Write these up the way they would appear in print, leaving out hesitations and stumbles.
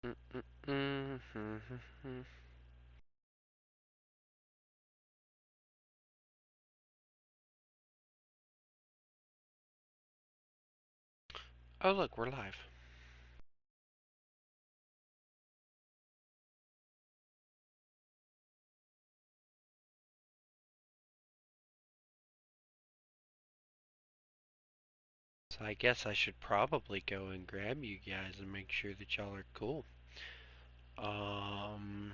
Oh, look, we're live. So I guess I should probably go and grab you guys and make sure that y'all are cool. Um,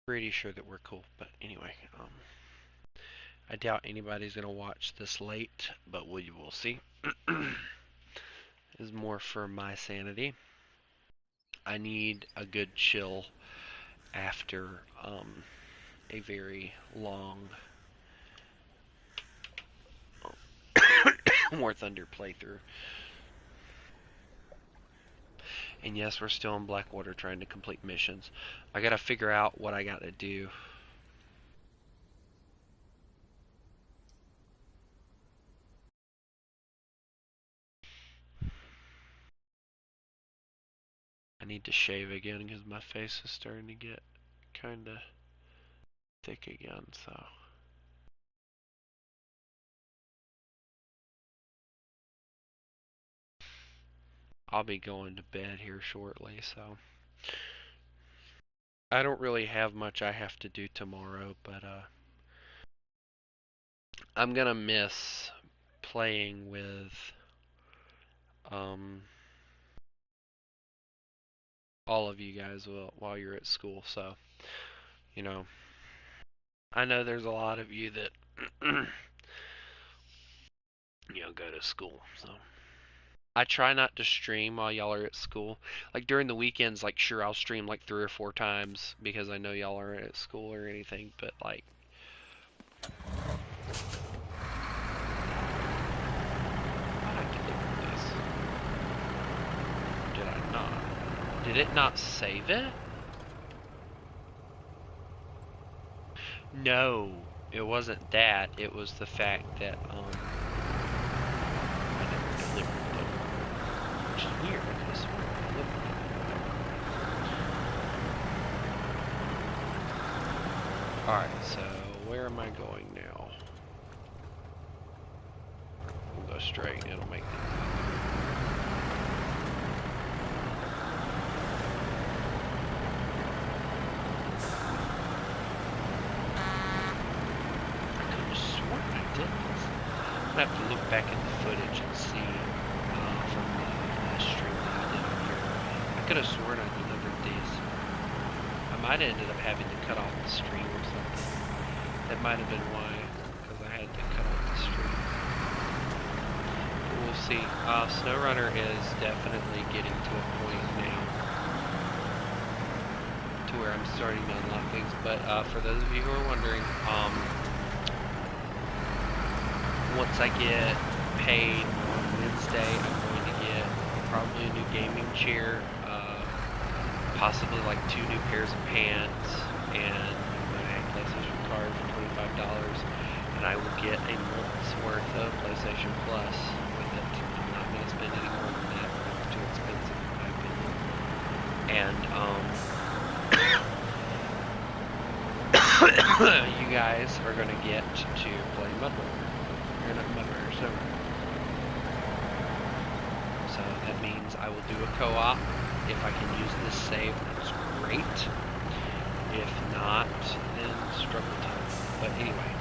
Pretty sure that we're cool, but anyway, I doubt anybody's gonna watch this late, but we will see. Is more for my sanity. I need a good chill after a very long War Thunder playthrough. And yes, we're still in Blackwater trying to complete missions. I gotta figure out what I gotta do. I need to shave again because my face is starting to get kinda thick again, so. I'll be going to bed here shortly, so. I don't really have much I have to do tomorrow, but I'm gonna miss playing with um all of you guys while you're at school, so you know, I know there's a lot of you that go to school, so I try not to stream while y'all are at school. Like during the weekends, like sure I'll stream like 3 or 4 times because I know y'all aren't at school or anything, but like I delivered this. Did I not? Did it not save it? No, it wasn't that. It was the fact that I never delivered them, which is weird because I delivered them. All right, so where am I going now? We'll go straight. It'll make things easier. I could have sworn I did this. I'm gonna have to look back at the footage and see from the last stream that I did on here. I could have sworn I delivered these. I might have ended up having to cut off the stream or something. That might have been why, because I had to cut off the stream. But we'll see. SnowRunner is definitely getting to a point now to where I'm starting to unlock things. But for those of you who are wondering, once I get paid on Wednesday, I'm going to get probably a new gaming chair, possibly like 2 new pairs of pants, and my PlayStation card for $25, and I will get a month's worth of PlayStation Plus with it. I'm not going to spend any more than that. It's too expensive in my opinion. And you guys are going to get to play Mudrunner. Or not Mudrunner, SnowRunner. So that means I will do a co-op. If I can use this save, that's great. If not, then struggle time. But anyway,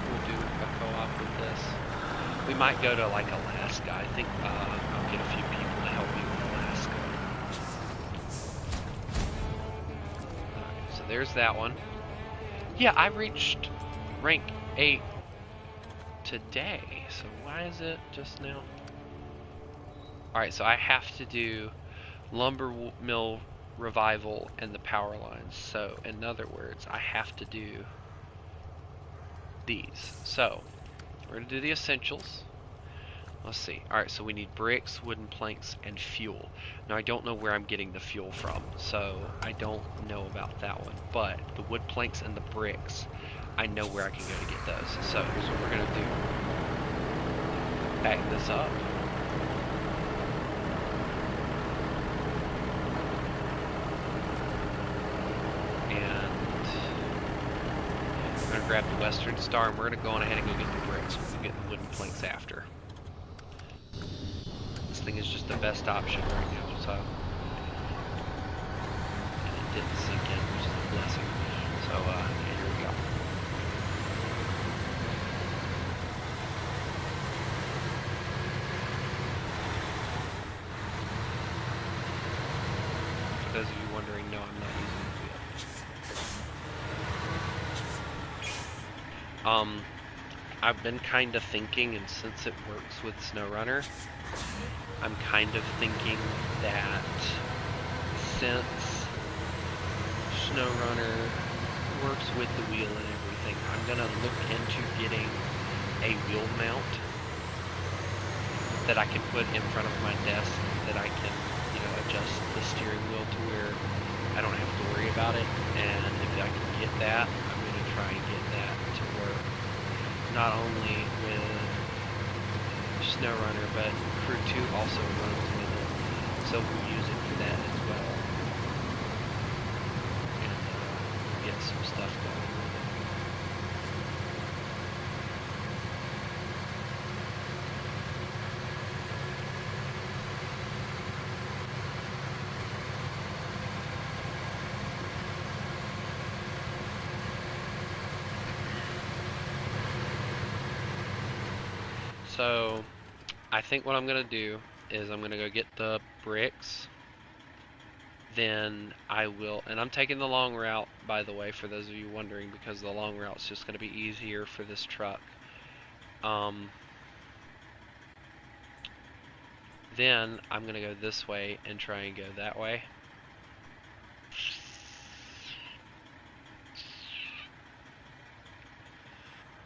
we'll do a co-op with this. We might go to like Alaska. I think I'll get a few people to help me with Alaska. Alright, so there's that one. Yeah, I reached rank 8 today, so why is it just now? Alright, so I have to do lumber mill revival and the power lines. So in other words, I have to do these. So we're going to do the essentials. Let's see. Alright, so we need bricks, wooden planks, and fuel. Now I don't know where I'm getting the fuel from, so I don't know about that one. But the wood planks and the bricks, I know where I can go to get those. So here's what we're going to do. Back this up. going to grab the Western Star, and we're going to go on ahead and go get the bricks. We'll get the wooden planks after. This thing is just the best option right now, so... And it didn't sink in, which is a blessing. So, yeah, here we go. For those of you wondering, no, I'm not using the wheel. I've been kind of thinking, and since it works with SnowRunner, I'm kind of thinking that since SnowRunner works with the wheel and everything, I'm going to look into getting a wheel mount that I can put in front of my desk that I can, you know, adjust the steering wheel to where I don't have to worry about it. And if I can get that, I'm going to try and get that to work not only with SnowRunner, but Crew 2 also runs with it, so we'll use it for that as well, and get some stuff going with it. So, I think what I'm going to do is I'm going to go get the bricks. Then I will, and I'm taking the long route, by the way, for those of you wondering, because the long route's just going to be easier for this truck. Then I'm going to go this way and try and go that way.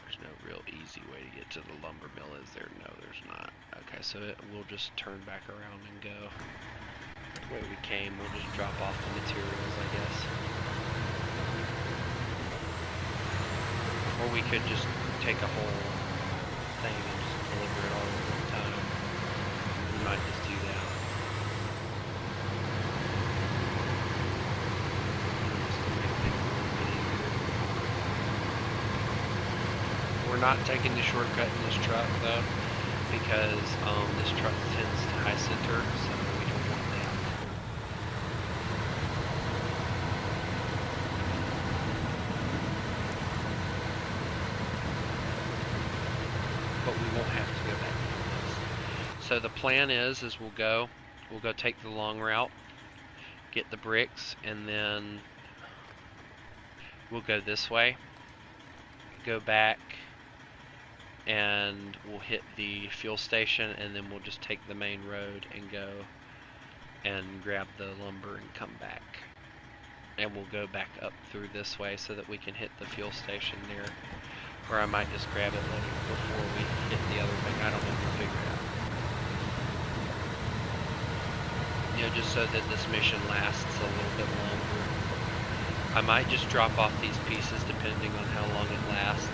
There's no real easy way to get to the lumber mill, is there? No, there's not. Okay, so we'll just turn back around and go the way we came. We'll just drop off the materials, I guess. Or we could just take a whole thing and just deliver it all at one time. We might just do that. We're not taking the shortcut in this truck though, because this truck tends to high center, so we don't want that. But we won't have to go back to this. So the plan is we'll go take the long route, get the bricks, and then we'll go this way, go back, and we'll hit the fuel station, and then we'll just take the main road and go and grab the lumber and come back. And we'll go back up through this way so that we can hit the fuel station there. Or I might just grab it later before we hit the other thing. I don't know, we'll figure it out. You know, just so that this mission lasts a little bit longer. I might just drop off these pieces depending on how long it lasts,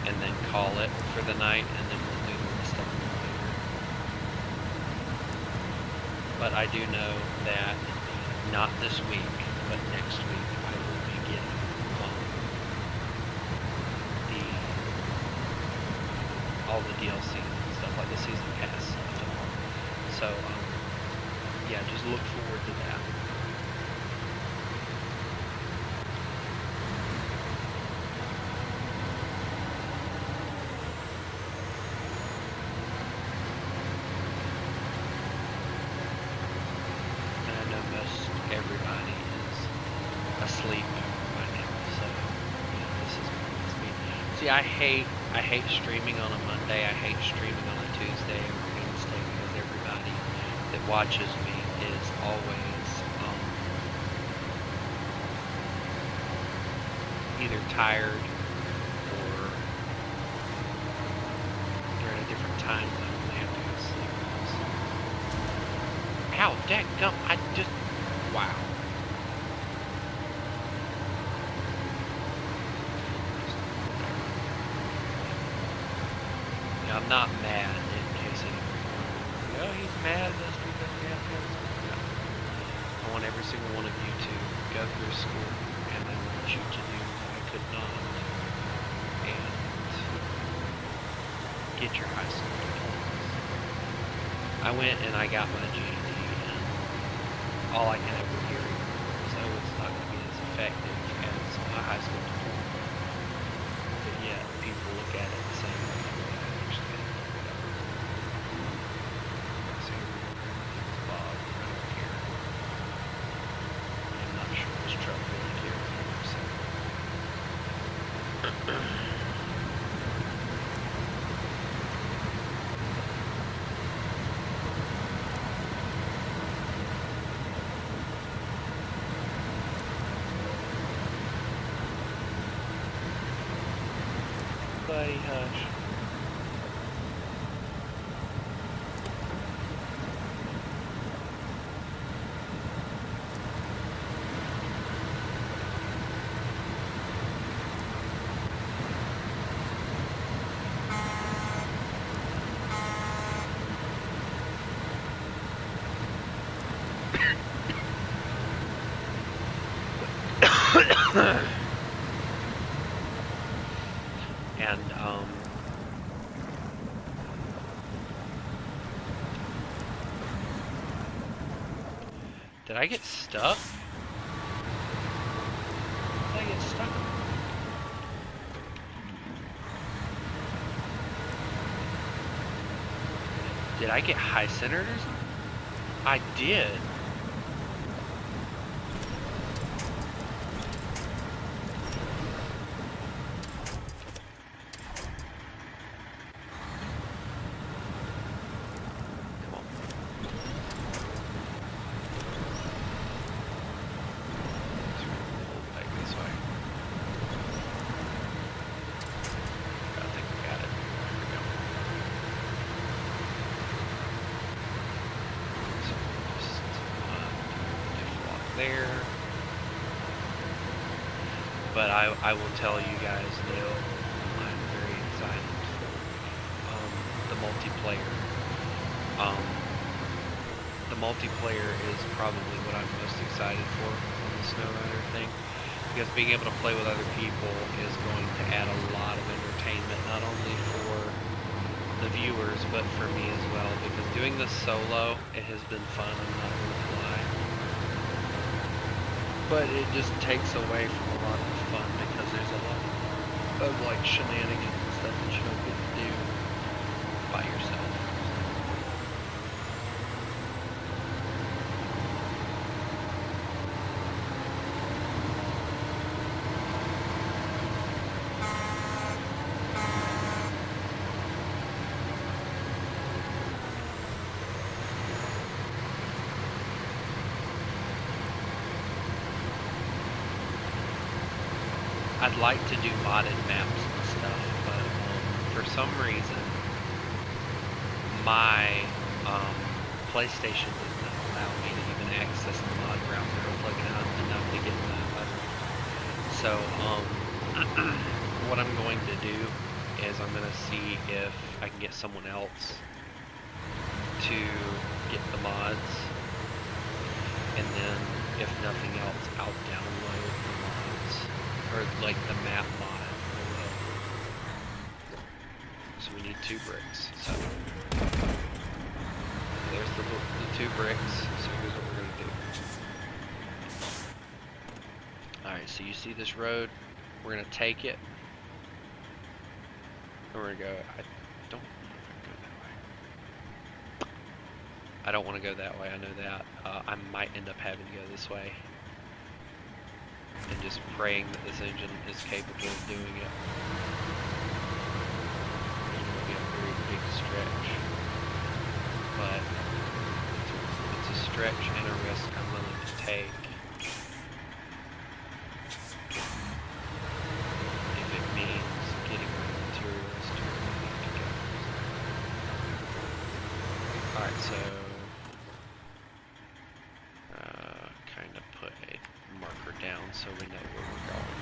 and then call it for the night, and then we'll do the rest of it later. But I do know that not this week, but next week I will be getting all the DLC and stuff, like the season pass stuff. So yeah, just look forward to that. Everybody is asleep by now, so you know, this is me. See, I hate streaming on a Monday. I hate streaming on a Tuesday or Wednesday, because everybody that watches me is always either tired or they're in a different time zone and they have to go to sleep. Ow, dadgum, I just... Wow. Yeah, I'm not mad, in case anybody's wondering. Oh, he's mad at us because we have to. No. I want every single one of you to go through school, and I want you to do what I could not. get your high school diplomas. I went and I got my GED, and all I can ever hear is, oh, it's not going to be as effective as my high school diploma. But yet, people look at it the same way I actually got it. So it's Bob, I don't care. I'm not sure this truck really cares either, so. Buddy, hush. And did I get stuck? Did I get stuck? Did I get high-centered or something? I did. There, but I will tell you guys now, I'm very excited for the multiplayer. The multiplayer is probably what I'm most excited for on the SnowRunner thing, because being able to play with other people is going to add a lot of entertainment, not only for the viewers, but for me as well, because doing this solo, it has been fun, I'm not going to lie. But it just takes away from a lot of the fun, because there's a lot of like shenanigans and stuff that you don't get to do by yourself. I'd like to do modded maps and stuff, but for some reason, my PlayStation does not allow me to even access the mod browser. I was looking up enough to get the other. So, what I'm going to do is I'm going to see if I can get someone else to get the mods, and then if nothing else, I'll download the mods, or like the map mod. So we need 2 bricks. So there's the 2 bricks. So here's what we're gonna do. Alright, so you see this road, we're gonna take it, and we're gonna go, I don't want to go that way, I know that. I might end up having to go this way. And just praying that this engine is capable of doing it. It'll be a very big stretch. But it's a stretch and a risk I'm willing to take. If it means getting rid of materials to where we need to go. Alright, so kind of put a marker down so we know where we're going.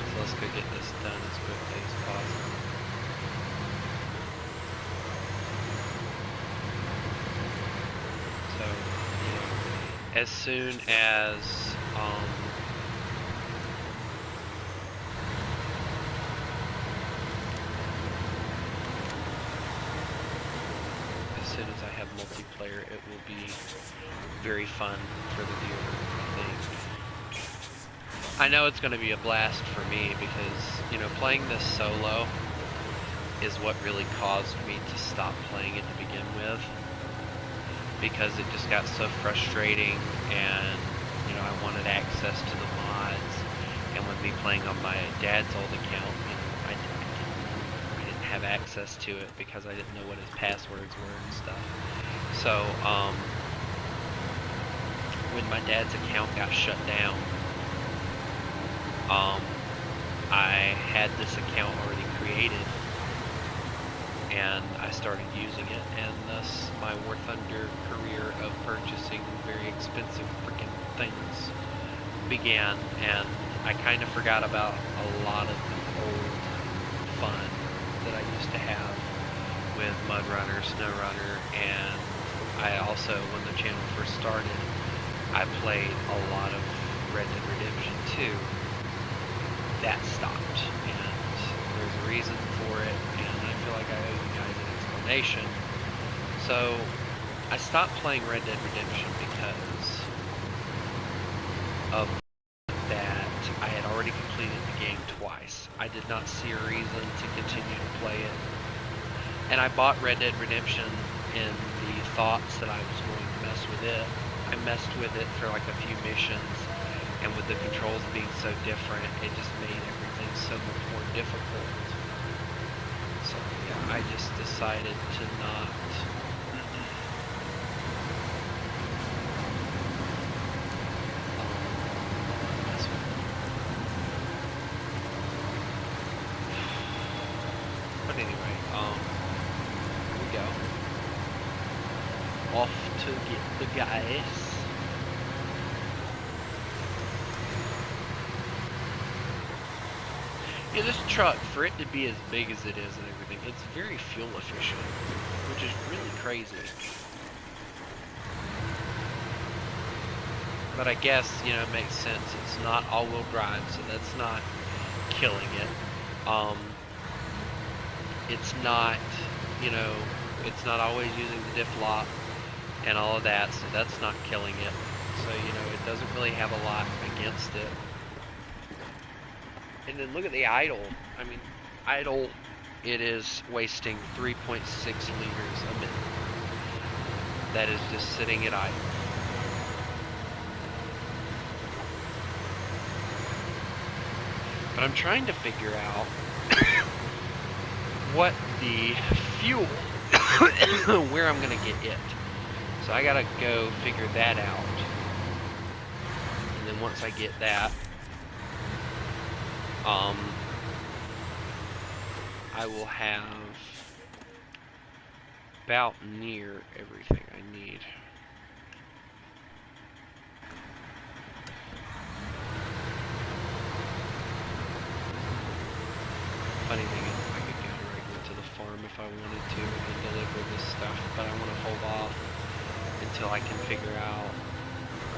So let's go get this done as quickly as possible. So, as soon as multiplayer, it will be very fun for the viewer, I think. I know it's going to be a blast for me because, you know, playing this solo is what really caused me to stop playing it to begin with, because it just got so frustrating, and, you know, I wanted access to the mods, and with me playing on my dad's old account, you know, I didn't have access to it because I didn't know what his passwords were and stuff. So, when my dad's account got shut down, I had this account already created, and I started using it, and thus my War Thunder career of purchasing very expensive freaking things began, and I kind of forgot about a lot of the old fun that I used to have with MudRunner, SnowRunner, and I also, when the channel first started, I played a lot of Red Dead Redemption 2. That stopped, and there's a reason for it, and I feel like I owe you guys an explanation. So, I stopped playing Red Dead Redemption because of that I had already completed the game twice. I did not see a reason to continue to play it, and I bought Red Dead Redemption in the thoughts that I was going to mess with it. I messed with it for like a few missions, and with the controls being so different, it just made everything so much more difficult. So yeah, I just decided to not mess with it. But anyway, here we go. Off to get the guys. Yeah, this truck, for it to be as big as it is and everything, it's very fuel efficient, which is really crazy. But I guess, you know, it makes sense. It's not all-wheel drive, so that's not killing it. It's not, you know, it's not always using the diff lock and all of that, so that's not killing it. So, you know, it doesn't really have a lot against it. And then look at the idle. I mean, idle, it is wasting 3.6 liters a minute. That is just sitting at idle. But I'm trying to figure out what the fuel, where I'm going to get it. So I got to go figure that out. And then once I get that, I will have about near everything I need. Funny thing is, I could go directly to the farm if I wanted to and deliver this stuff, but I want to hold off until I can figure out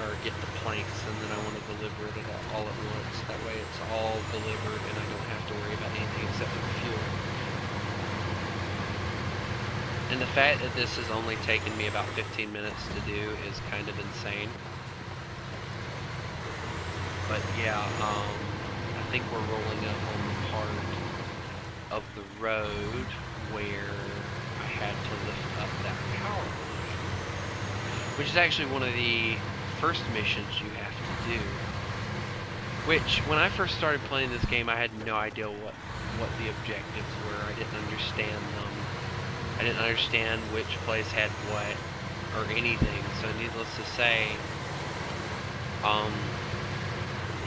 or get the planks, and then I want to deliver it all at once. That way it's all delivered and I don't have to worry about anything except for the fuel. And the fact that this has only taken me about 15 minutes to do is kind of insane. But yeah, I think we're rolling up on the part of the road where I had to lift up that power line, which is actually one of the first missions you have to do. Which, when I first started playing this game, I had no idea what the objectives were. I didn't understand them. I didn't understand which place had what, or anything. So needless to say, you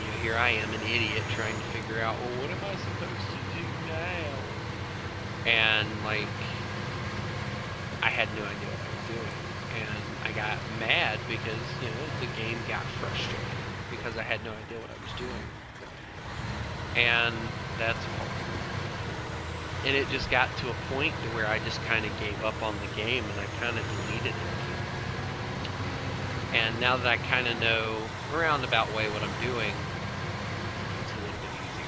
know, here I am, an idiot, trying to figure out, well, what am I supposed to do now? And, like, I had no idea what I was doing. And I got mad because, you know, the game got frustrated because I had no idea what I was doing. And that's hard. And it just got to a point to where I just kind of gave up on the game and I kind of deleted it. And now that I kind of know roundabout way what I'm doing, it's a little bit easier.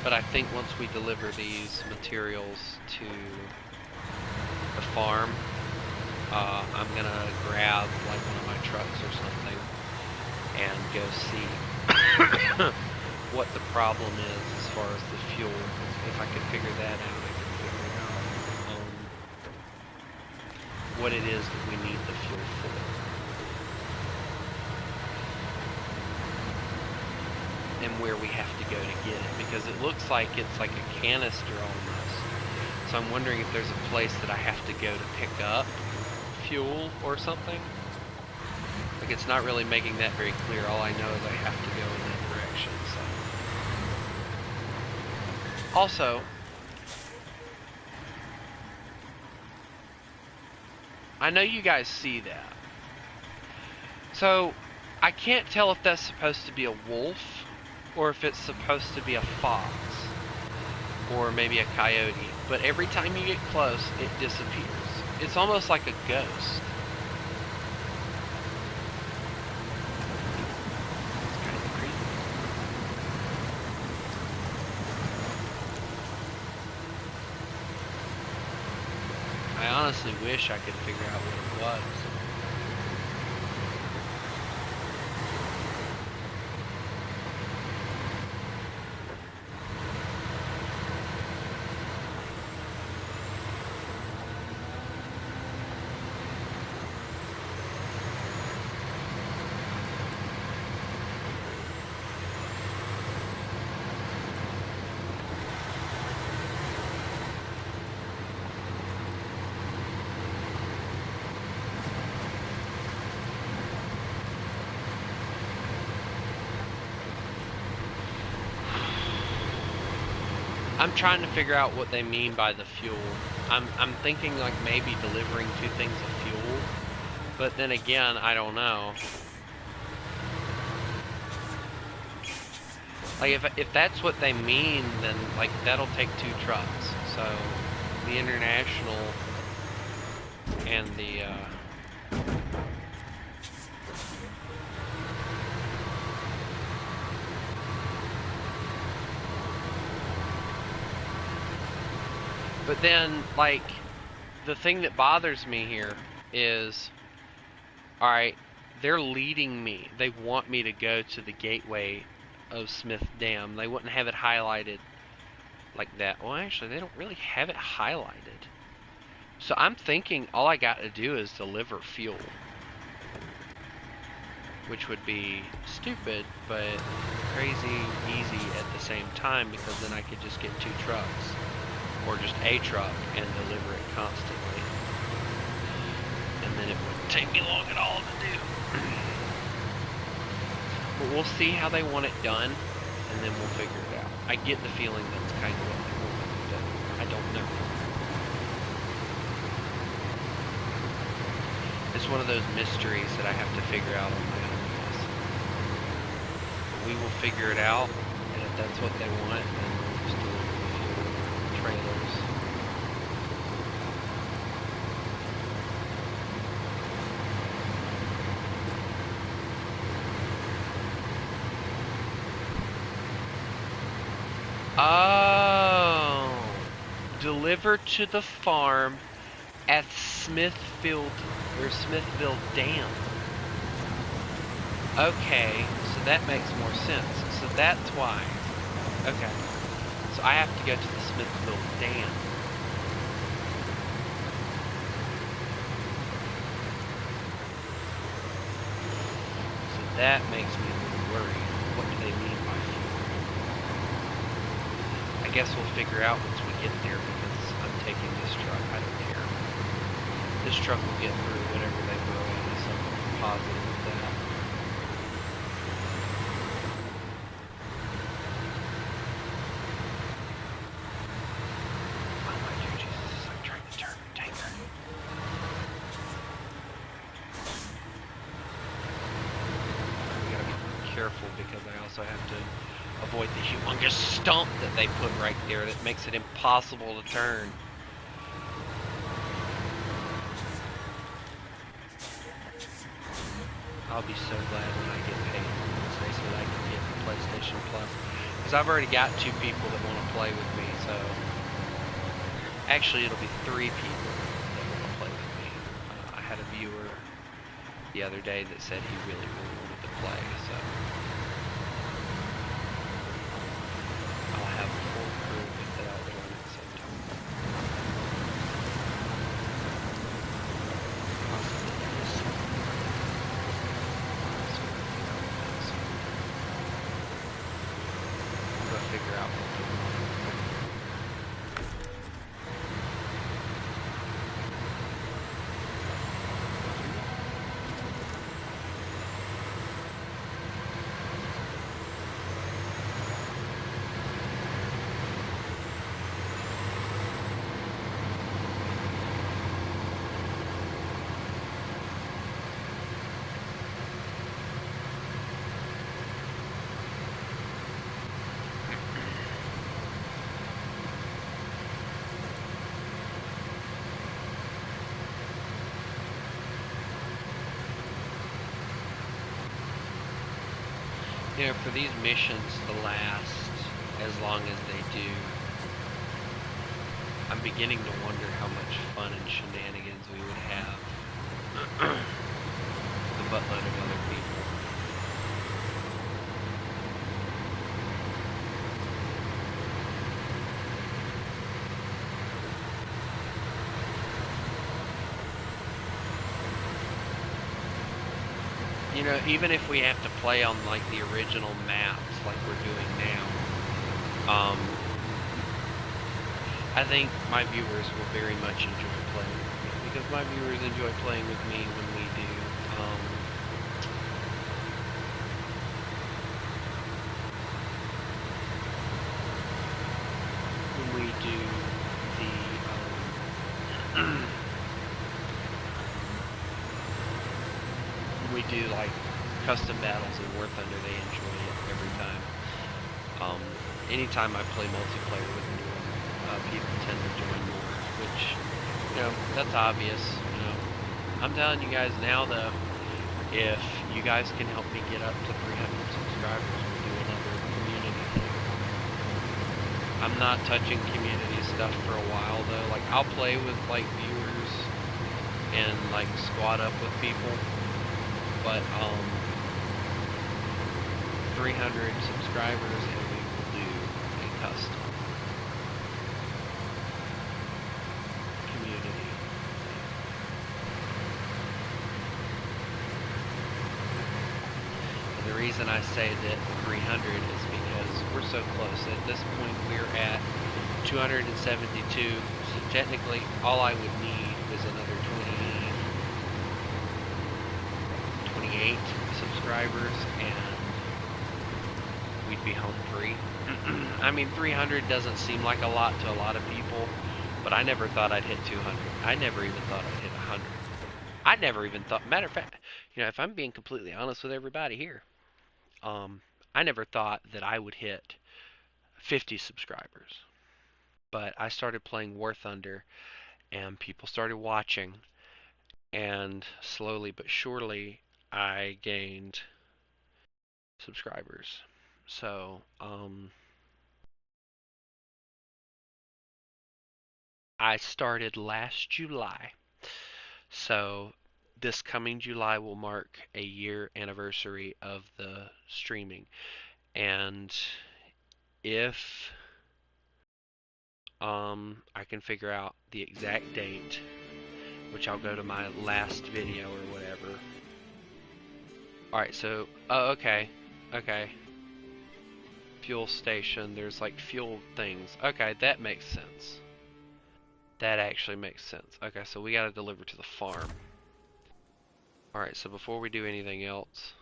But I think once we deliver these materials to the farm, I'm gonna grab like one of my trucks or something and go see what the problem is as far as the fuel. If I could figure that out, I could figure out what it is that we need the fuel for. And where we have to go to get it, because it looks like it's like a canister almost. So I'm wondering if there's a place that I have to go to pick up fuel or something. Like, it's not really making that very clear. All I know is I have to go in that direction. So also, I know you guys see that. So I can't tell if that's supposed to be a wolf or if it's supposed to be a fox or maybe a coyote. But every time you get close, it disappears. It's almost like a ghost. It's kind of creepy. I honestly wish I could figure out what it was. I'm trying to figure out what they mean by the fuel. I'm thinking like maybe delivering 2 things of fuel, but then again, I don't know. Like if that's what they mean, then like that'll take 2 trucks. So the international and the but then, like, the thing that bothers me here is, alright, they're leading me. They want me to go to the gateway of Smith Dam. They wouldn't have it highlighted like that. Well, actually, they don't really have it highlighted. So I'm thinking all I got to do is deliver fuel. Which would be stupid, but crazy easy at the same time, because then I could just get 2 trucks. Or just a truck and deliver it constantly. And then it wouldn't take me long at all to do. But we'll see how they want it done, and then we'll figure it out. I get the feeling that's kind of what they want to do. I don't know. It's one of those mysteries that I have to figure out on my own. But we will figure it out, and if that's what they want, then we'll just do it. Trailers. Oh, delivered to the farm at Smithville Dam. Okay, so that makes more sense. So that's why. Okay. So I have to go to the Smithville Dam. So that makes me a little worried. What do they mean by fuel? I guess we'll figure out once we get there, because I'm taking this truck. I don't care. This truck will get through whatever they throw at us. I'm positive of that. Careful, because I also have to avoid the humongous stump that they put right there that makes it impossible to turn. I'll be so glad when I get paid on Wednesday so that I can get the PlayStation Plus. Because I've already got 2 people that want to play with me, so... Actually, it'll be 3 people that want to play with me. I had a viewer the other day that said he really, really wanted to play, so... I'll have a full crew that I'll join at the same time. Possibly this. I'm going to figure out what to do. You know, for these missions to last as long as they do, I'm beginning to wonder how much fun and shenanigans we would have with a buttload of other people. You know, even if we have to play on like the original maps like we're doing now, I think my viewers will very much enjoy playing with me, because my viewers enjoy playing with me when we do we do like custom battles in War Thunder, they enjoy it every time. Anytime I play multiplayer with anyone, people tend to join more, which, you know, that's obvious. You know, I'm telling you guys now though, if you guys can help me get up to 300 subscribers, we'll do another community thing. I'm not touching community stuff for a while though. Like, I'll play with like viewers and like squad up with people, but 300 subscribers and we will do a custom community thing. And the reason I say that 300 is because we're so close. At this point we're at 272, so technically all I would need is another 28 subscribers and we'd be home free. I mean, 300 doesn't seem like a lot to a lot of people, but I never thought I'd hit 200. I never even thought I'd hit 100. I never even thought, matter of fact, you know, if I'm being completely honest with everybody here, I never thought that I would hit 50 subscribers. But I started playing War Thunder and people started watching, and slowly but surely I gained subscribers. So, I started last July. So, this coming July will mark a year anniversary of the streaming. And if I can figure out the exact date, which I'll go to my last video or whatever. Alright, so, oh, okay. Okay. Fuel station, there's like fuel things. Okay, that makes sense. That actually makes sense. Okay, so we gotta deliver to the farm. Alright, so before we do anything else,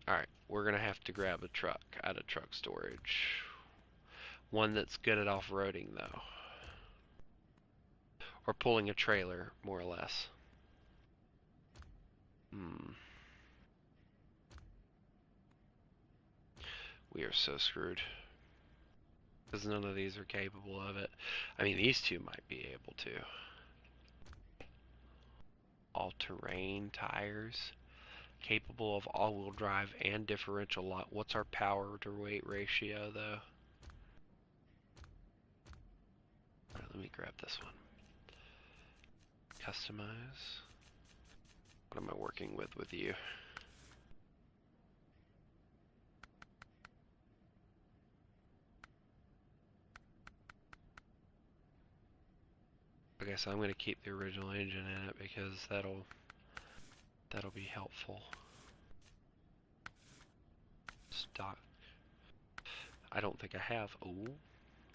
alright, we're gonna have to grab a truck out of truck storage. One that's good at off-roading though. Or pulling a trailer, more or less. We are so screwed. Because none of these are capable of it. I mean, these two might be able to. all-terrain tires. Capable of all-wheel drive and differential lock. What's our power to weight ratio, though? All right, let me grab this one. Customize. What am I working with you? Okay, so I'm going to keep the original engine in it because that'll be helpful. Stock. I don't think I have. Oh,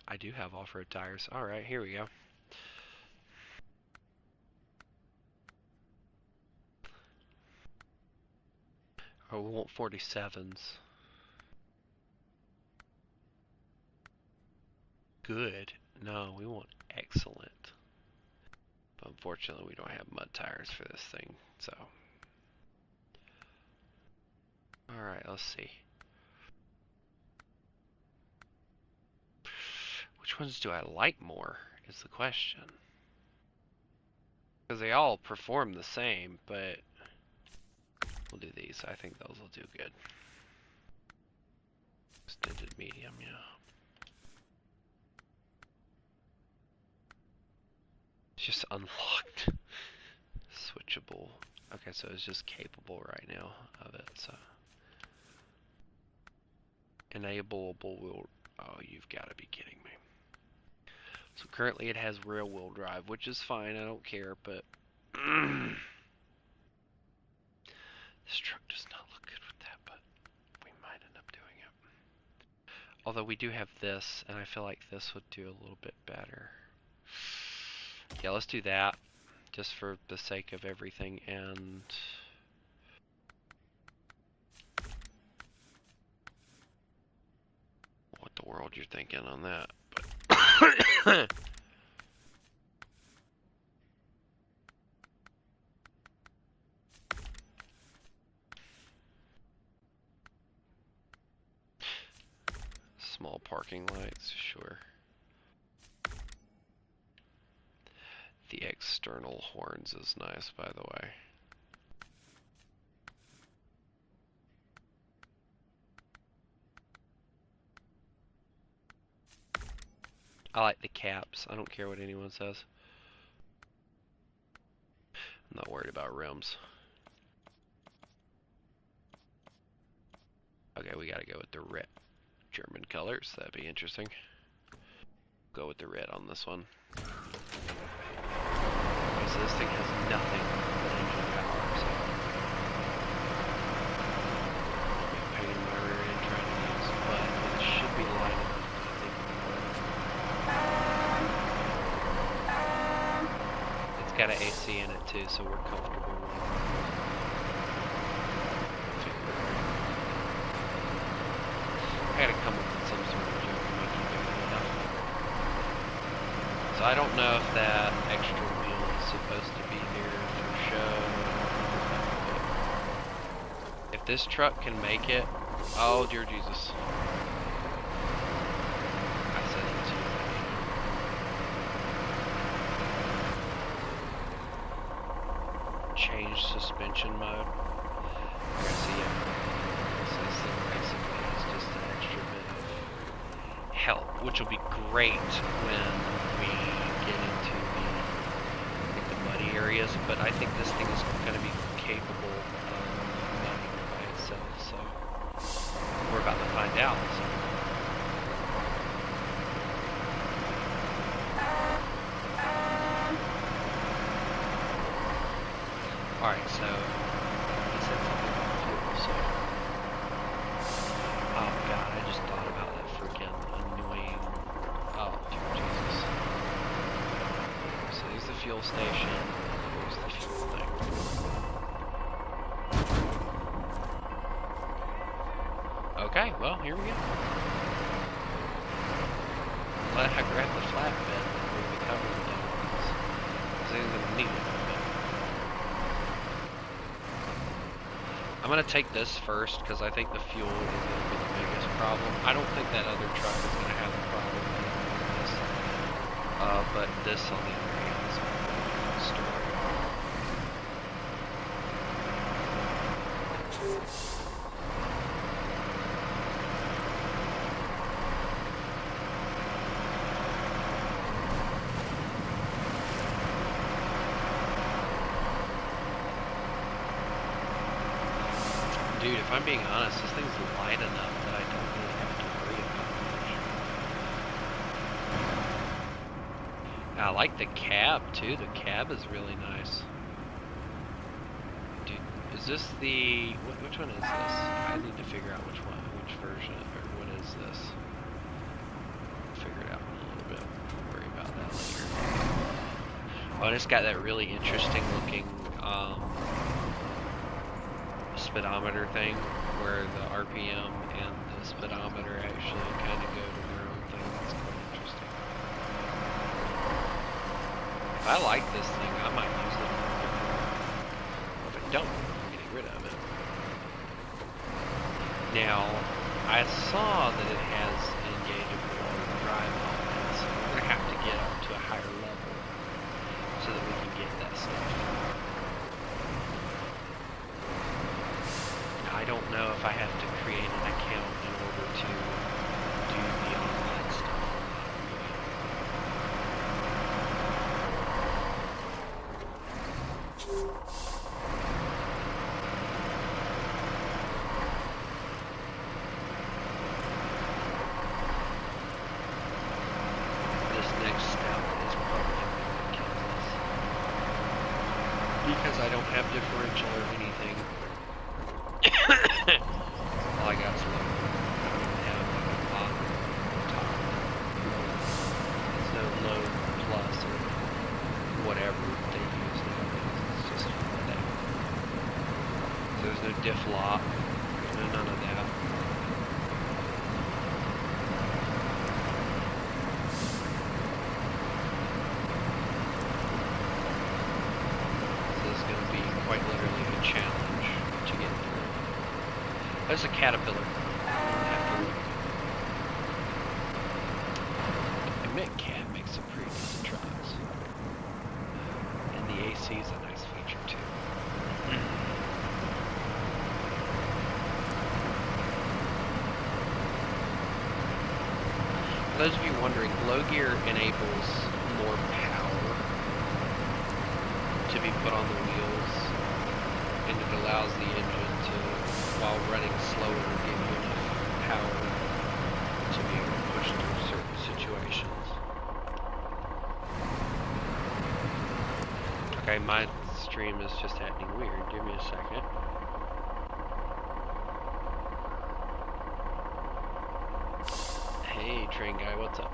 I do have off-road tires. All right, here we go. Oh, we want 47s. Good. No, we want excellent. But unfortunately, we don't have mud tires for this thing, so. Alright, let's see. Which ones do I like more, is the question. Because they all perform the same, but we'll do these. I think those will do good. Extended medium, yeah. It's just unlocked. Switchable. Okay, so it's just capable right now of it, so. Enableable will. Oh, you've got to be kidding me. So currently it has rear wheel drive, which is fine, I don't care, but this truck does not look good with that, but we might end up doing it. Although we do have this, and I feel like this would do a little bit better. Yeah, let's do that, just for the sake of everything, and what the world you're thinking on that, but small parking lights, sure. The external horns is nice, by the way. I like the caps. I don't care what anyone says. I'm not worried about rims. Okay, we gotta go with the red German colors. That'd be interesting. Go with the red on this one. Okay, so this thing has nothing but engine power, so I'll be a pain in my rear end trying to use, but it should be light enough. It's got an AC in it too, so we're comfortable with it. I gotta come up with some sort of joke to make you big enough. So I don't know if that extra wheel is supposed to be here for show. If this truck can make it, oh dear Jesus. I said it's using change suspension mode. I see it. So this thing basically is just an extra bit of help, which will be great when we get into the muddy areas, but I think this thing is going to be capable of mudding by itself, so we're about to find out. So. Alright, so he said something about fuel, so oh god, I just thought about that freaking annoying, oh Jesus. So here's the fuel station, here's the fuel thing. Okay, well, here we go. Glad I grabbed the flatbed before we covered it, because I was going to need it. I'm going to take this first because I think the fuel is going to be the biggest problem. I don't think that other truck is going to have a problem with this. But this on the other hand is a story. Dude, if I'm being honest, this thing's light enough that I don't really have to worry about much. I like the cab, too. The cab is really nice. Dude, is this the... which one is this? I need to figure out which one, which version, or what is this? I'll figure it out in a little bit. We'll worry about that later. Oh, and it's got that really interesting looking, speedometer thing, where the RPM and the speedometer actually kind of go to their own thing. That's quite interesting. If I like this thing, I might use it. If I don't, I'm getting rid of it. Now, I saw that it has engageable drive elements, so we're going to have to get up to a higher level so that we can get that stuff. I don't know if I have to create an account in order to do the online stuff. This next step is probably Kansas. Because I don't have differential or anything. All I got is low. I don't even have like a bottom or top. It's no low plus or whatever they use nowadays. It's just that. So there's no diff lock. There's no none of that. So this is going to be quite literally a challenge to get through. There's a Caterpillar. Admit cab makes some pretty decent trucks. And the AC is a nice feature too. For those of you wondering, low gear enables more power to be put on the wheels, and it allows the engine to, while running slower, give you enough power to be able to push through certain situations. Okay, my stream is just acting weird. Give me a second. Hey, train guy, what's up?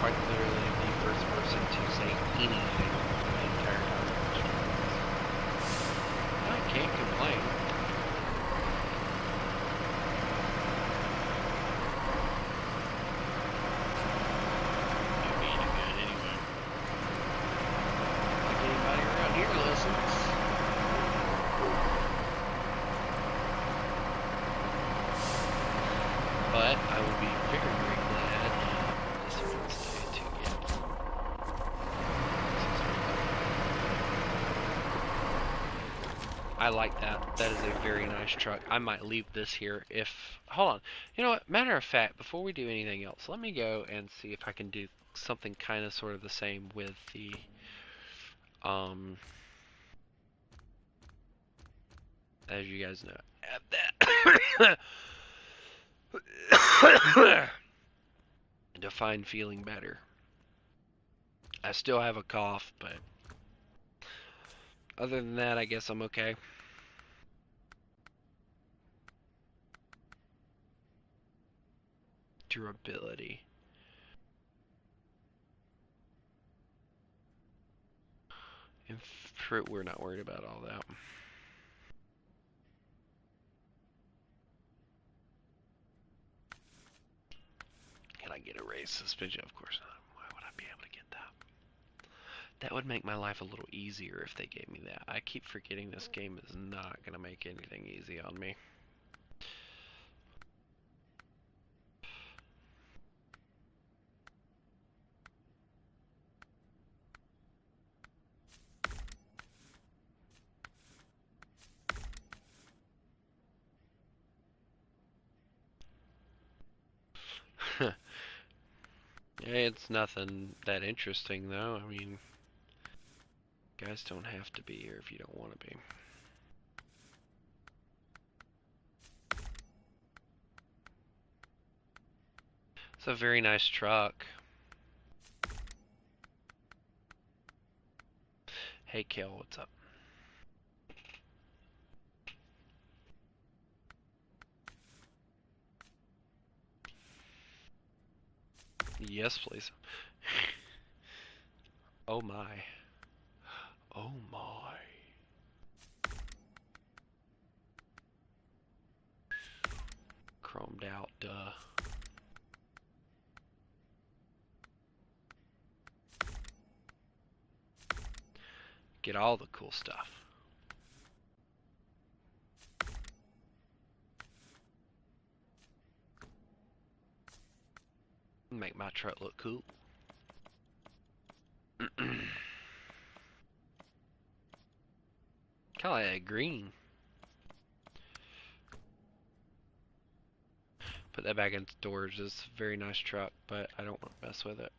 Quite literally the first person to say anything the entire time. I can't complain. Don't be any good anyway. Like anybody around here listens. But I will be very, very glad this Wednesday to get. I like that. That is a very nice truck. I might leave this here if... Hold on. You know what? Matter of fact, before we do anything else, let me go and see if I can do something kind of sort of the same with the... as you guys know. Define feeling better. I still have a cough, but other than that, I guess I'm okay. Durability. And fruit, we're not worried about all that. Can I get a raised suspension? Of course not. Why would I be able to get that? That would make my life a little easier if they gave me that. I keep forgetting this game is not going to make anything easy on me. It's nothing that interesting, though. I mean, guys don't have to be here if you don't want to be. It's a very nice truck. Hey, Kale, what's up? Yes, please. Oh my. Oh my. Chromed out, duh. Get all the cool stuff. Make my truck look cool. Kinda like that green. Put that back in storage. It's a very nice truck, but I don't want to mess with it.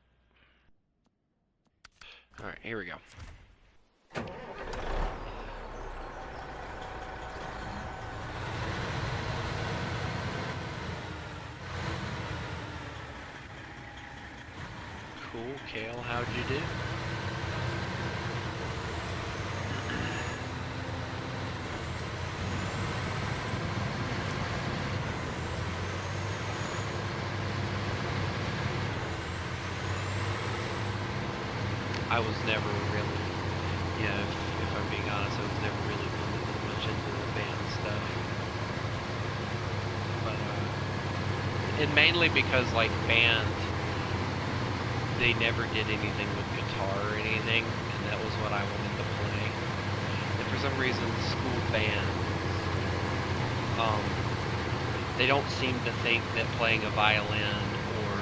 Alright, here we go. Cool, Kale, how'd you do? I was never really, if I'm being honest, I was never really much into the band stuff. But, and mainly because, like, band, they never did anything with guitar or anything, and that was what I wanted to play. And for some reason, school bands, they don't seem to think that playing a violin or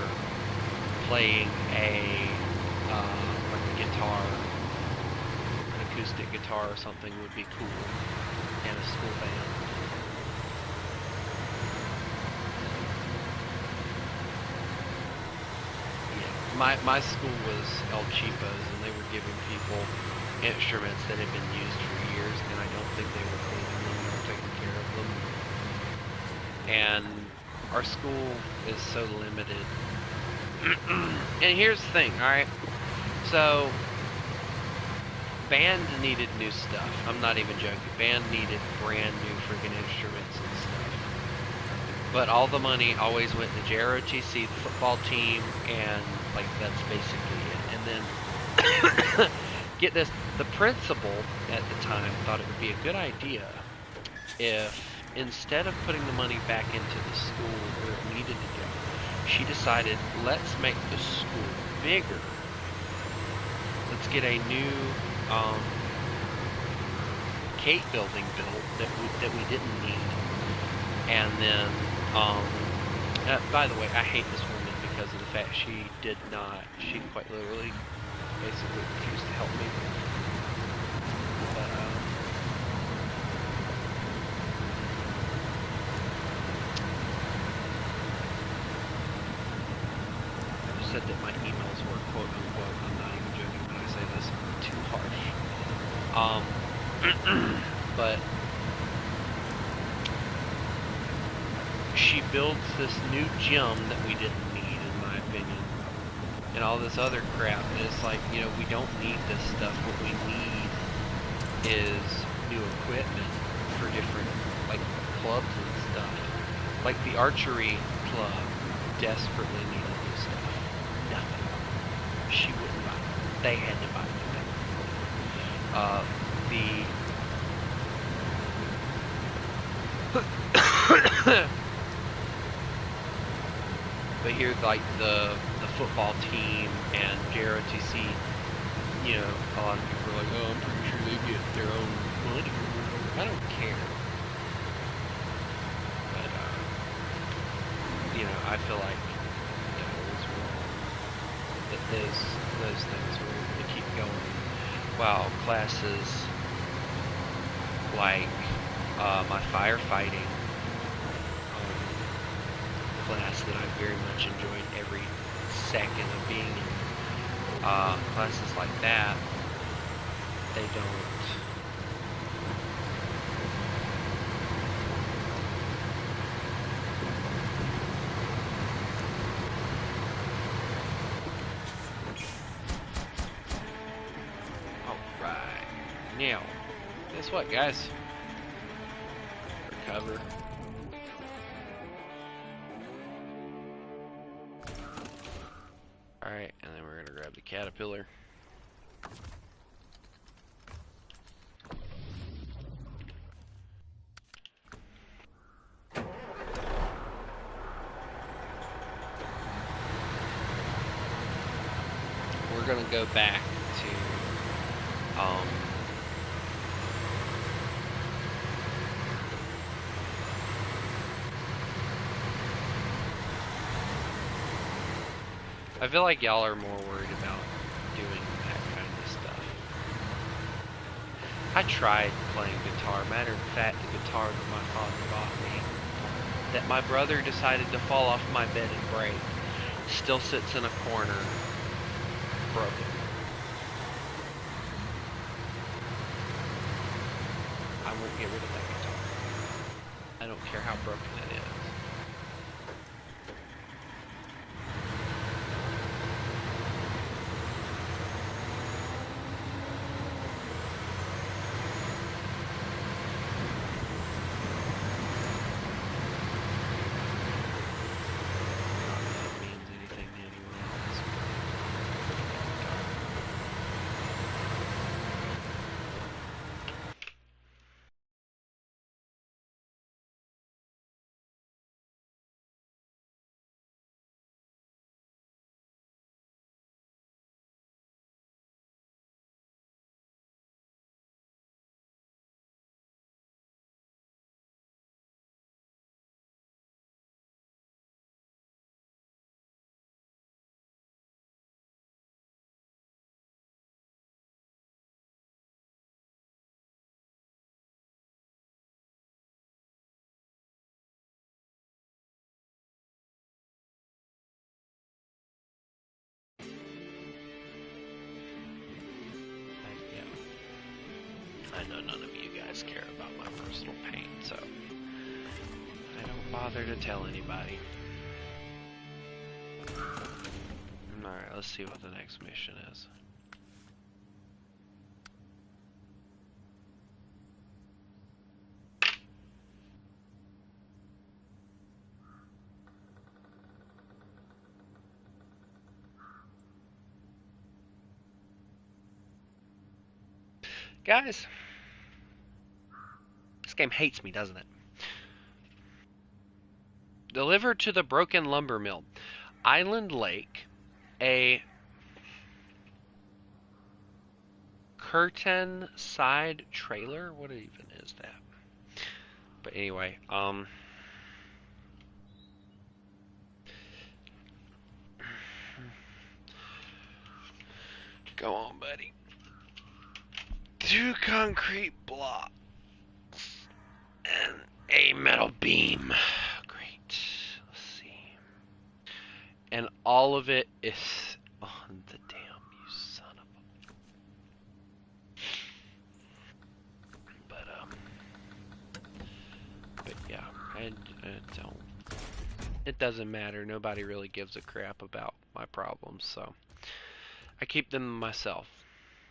playing a guitar, an acoustic guitar or something would be cool in a school band. Yeah, my school was El Cheapos, and they were giving people instruments that had been used for years, and I don't think they were cleaning them or taking care of them. And our school is so limited. And here's the thing, alright? So, band needed new stuff. I'm not even joking. Band needed brand new freaking instruments and stuff. But all the money always went to JROTC, the football team, and, like, that's basically it. And then, get this, the principal at the time thought it would be a good idea if, instead of putting the money back into the school where it needed to go, she decided, let's make the school bigger. Let's get a new Kate building built that we didn't need, and then by the way, I hate this woman because of the fact she quite literally basically refused to help me. But I said that my emails were quote unquote, I'm not even joking when I say this, too harsh. But she builds this new gym that we didn't need, in my opinion, and all this other crap. And it's like, we don't need this stuff. What we need is new equipment for different, like, clubs and stuff. Like the archery club desperately needed new stuff. Nothing. She wouldn't buy it. They had to buy it. But here, like, the football team and JROTC, a lot of people are like, oh, I'm pretty sure they get their own money. I don't care. But, I feel like it was wrong that those things were able to keep going, while classes like my firefighting, class that I very much enjoyed every second of being in classes like that, they don't. Alright. Now, guess what, guys? Recover. Alright, and then we're gonna grab the caterpillar. We're gonna go back to I feel like y'all are more worried about doing that kind of stuff. I tried playing guitar. Matter of fact, the guitar that my father bought me, that my brother decided to fall off my bed and break, still sits in a corner, broken. I won't get rid of that guitar. I don't care how broken it is. I know none of you guys care about my personal pain, so I don't bother to tell anybody. Alright, let's see what the next mission is. Guys, this game hates me, doesn't it? Delivered to the broken lumber mill. Island Lake, a curtain side trailer? What even is that? But anyway, go on, buddy. 2 concrete blocks and a metal beam. Great. Let's see. And all of it is on the dam, you son of a... But yeah, I don't... It doesn't matter. Nobody really gives a crap about my problems, so I keep them myself,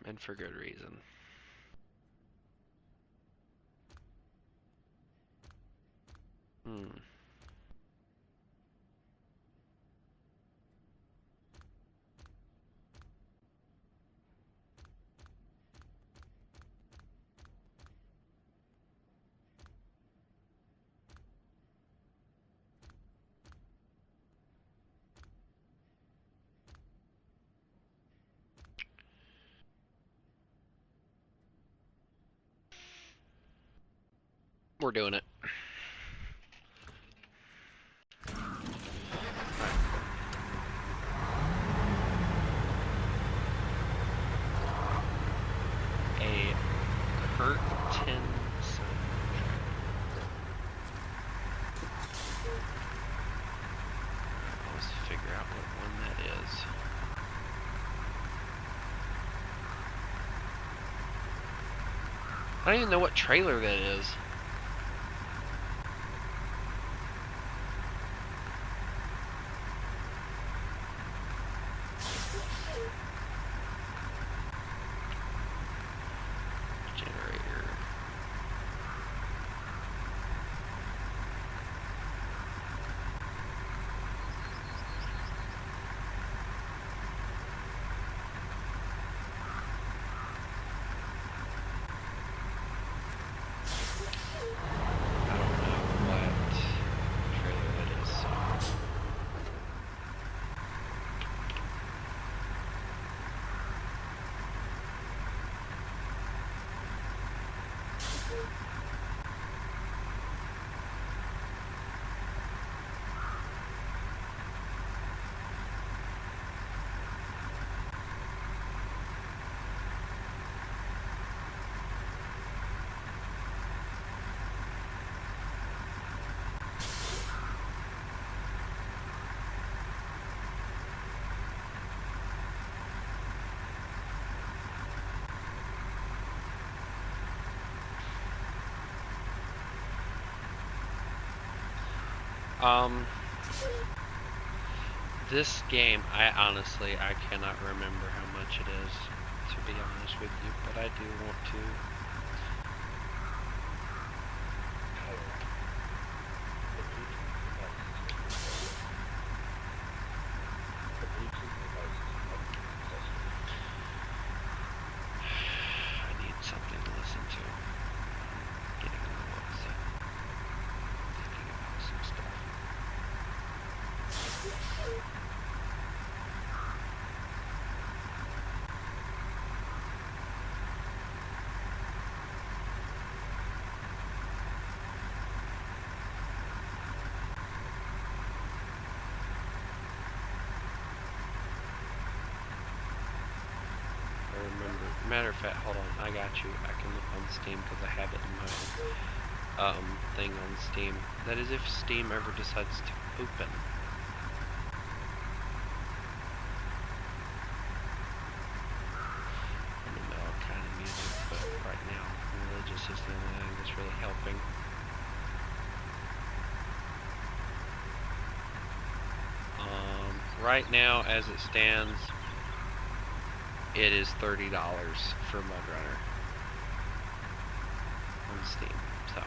and for good reason. We're doing it. A curtain sign. I don't even know what trailer that is. Generator. I don't know what trailer that is. So. This game, I cannot remember how much it is, to be honest with you, but I do want to. I need something to listen to. I'm getting a little upset, thinking about some stuff. Matter of fact, hold on, I got you. I can look on Steam because I have it in my thing on Steam. That is if Steam ever decides to open. I mean, all kind of music, but right now, religious is the only thing that's really helping. Right now, as it stands, it is $30 for MudRunner on Steam. So,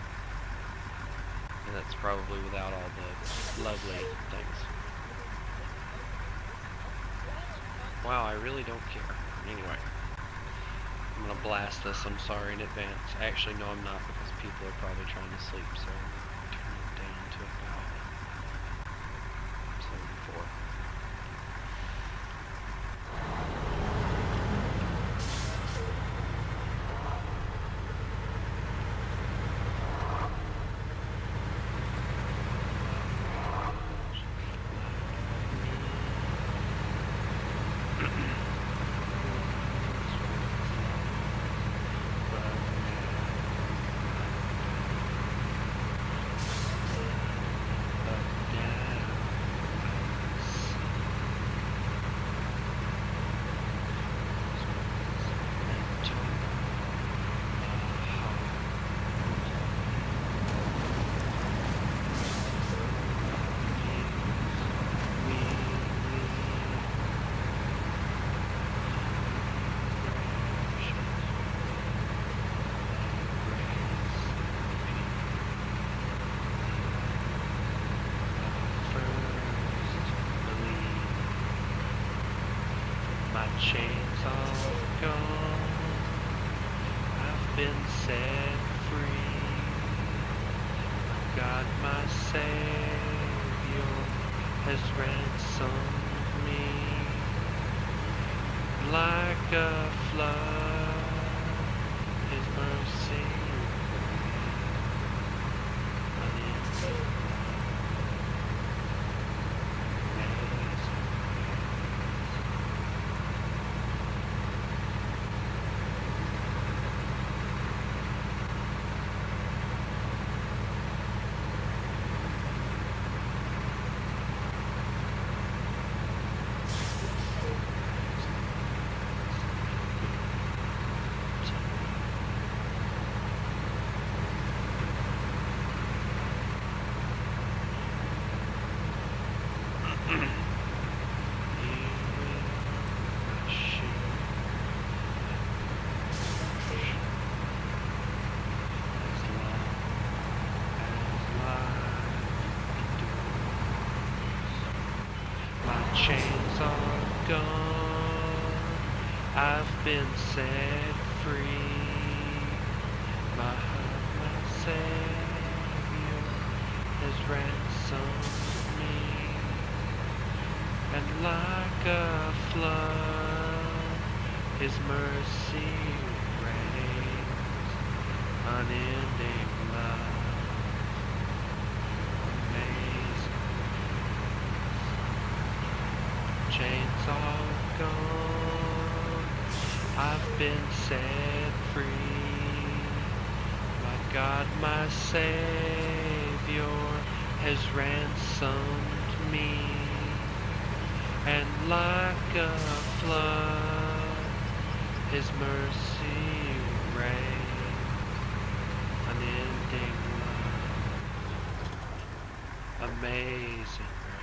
and that's probably without all the lovely things. Wow, I really don't care. Anyway, I'm gonna blast this. I'm sorry in advance. Actually, no, I'm not, because people are probably trying to sleep. So, turn it down to about 74. Chains all gone, I've been set free. God, my Savior, has ransomed me. Like a flood, His mercy Chains are gone, I've been set free. My heart, my Savior, has ransomed me. And like a flood, His mercy reigns, unending love, amazing. Chains are gone, I've been set free. My God, my Savior, has ransomed me. And like a flood, His mercy reigns, unending love, amazing grace.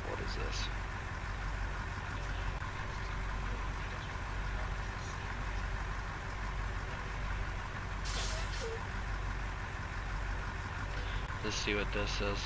What is this? Let's see what this is.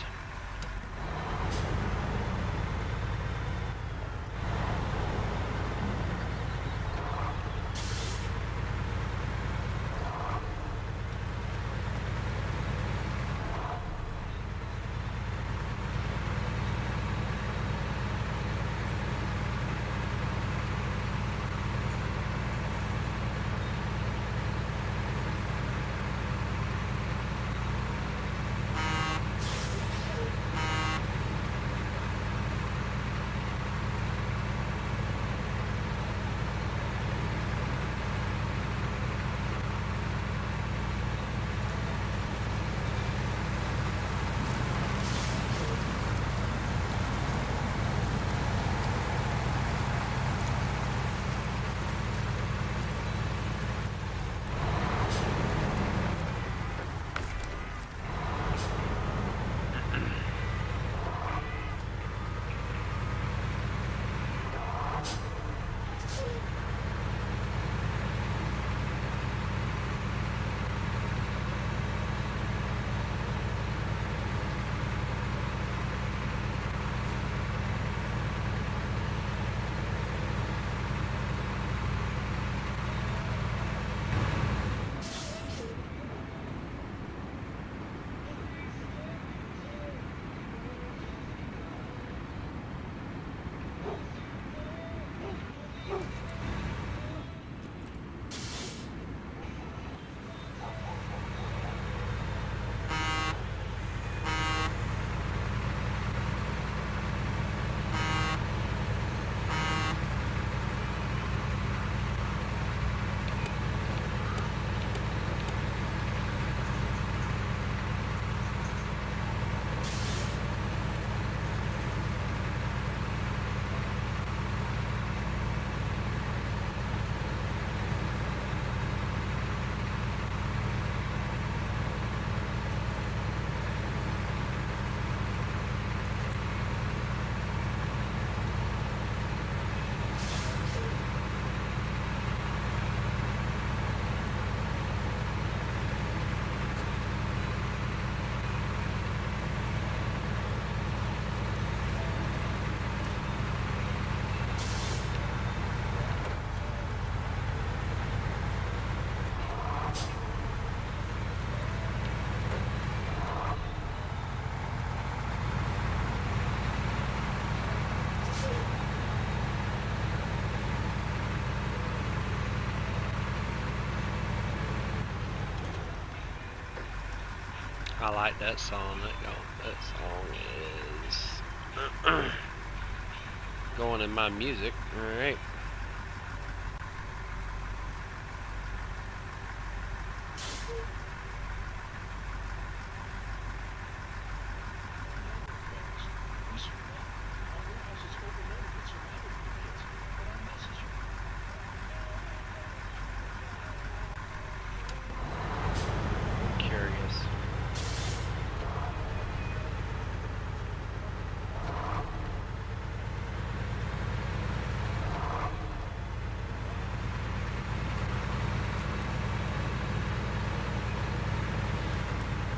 I like that song. That song is going in my music. All right. Curious.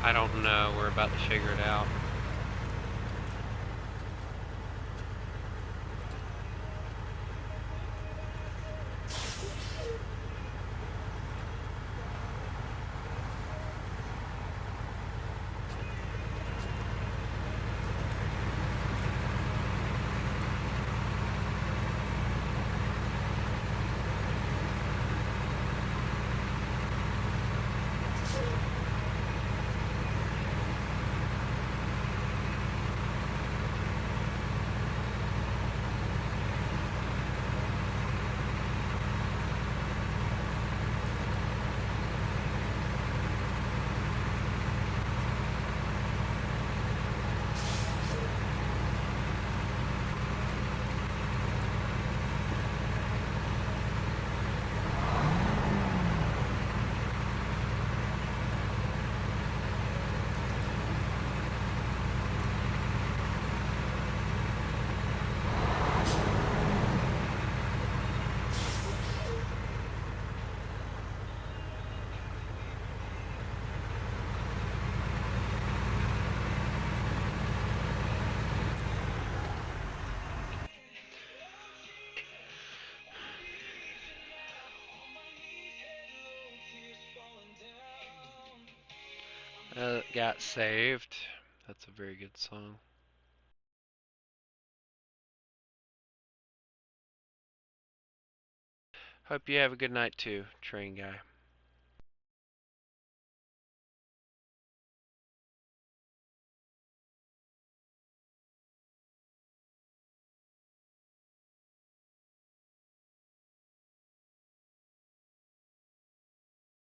I don't know. We're about to figure it out. Got saved. That's a very good song. Hope you have a good night too, train guy.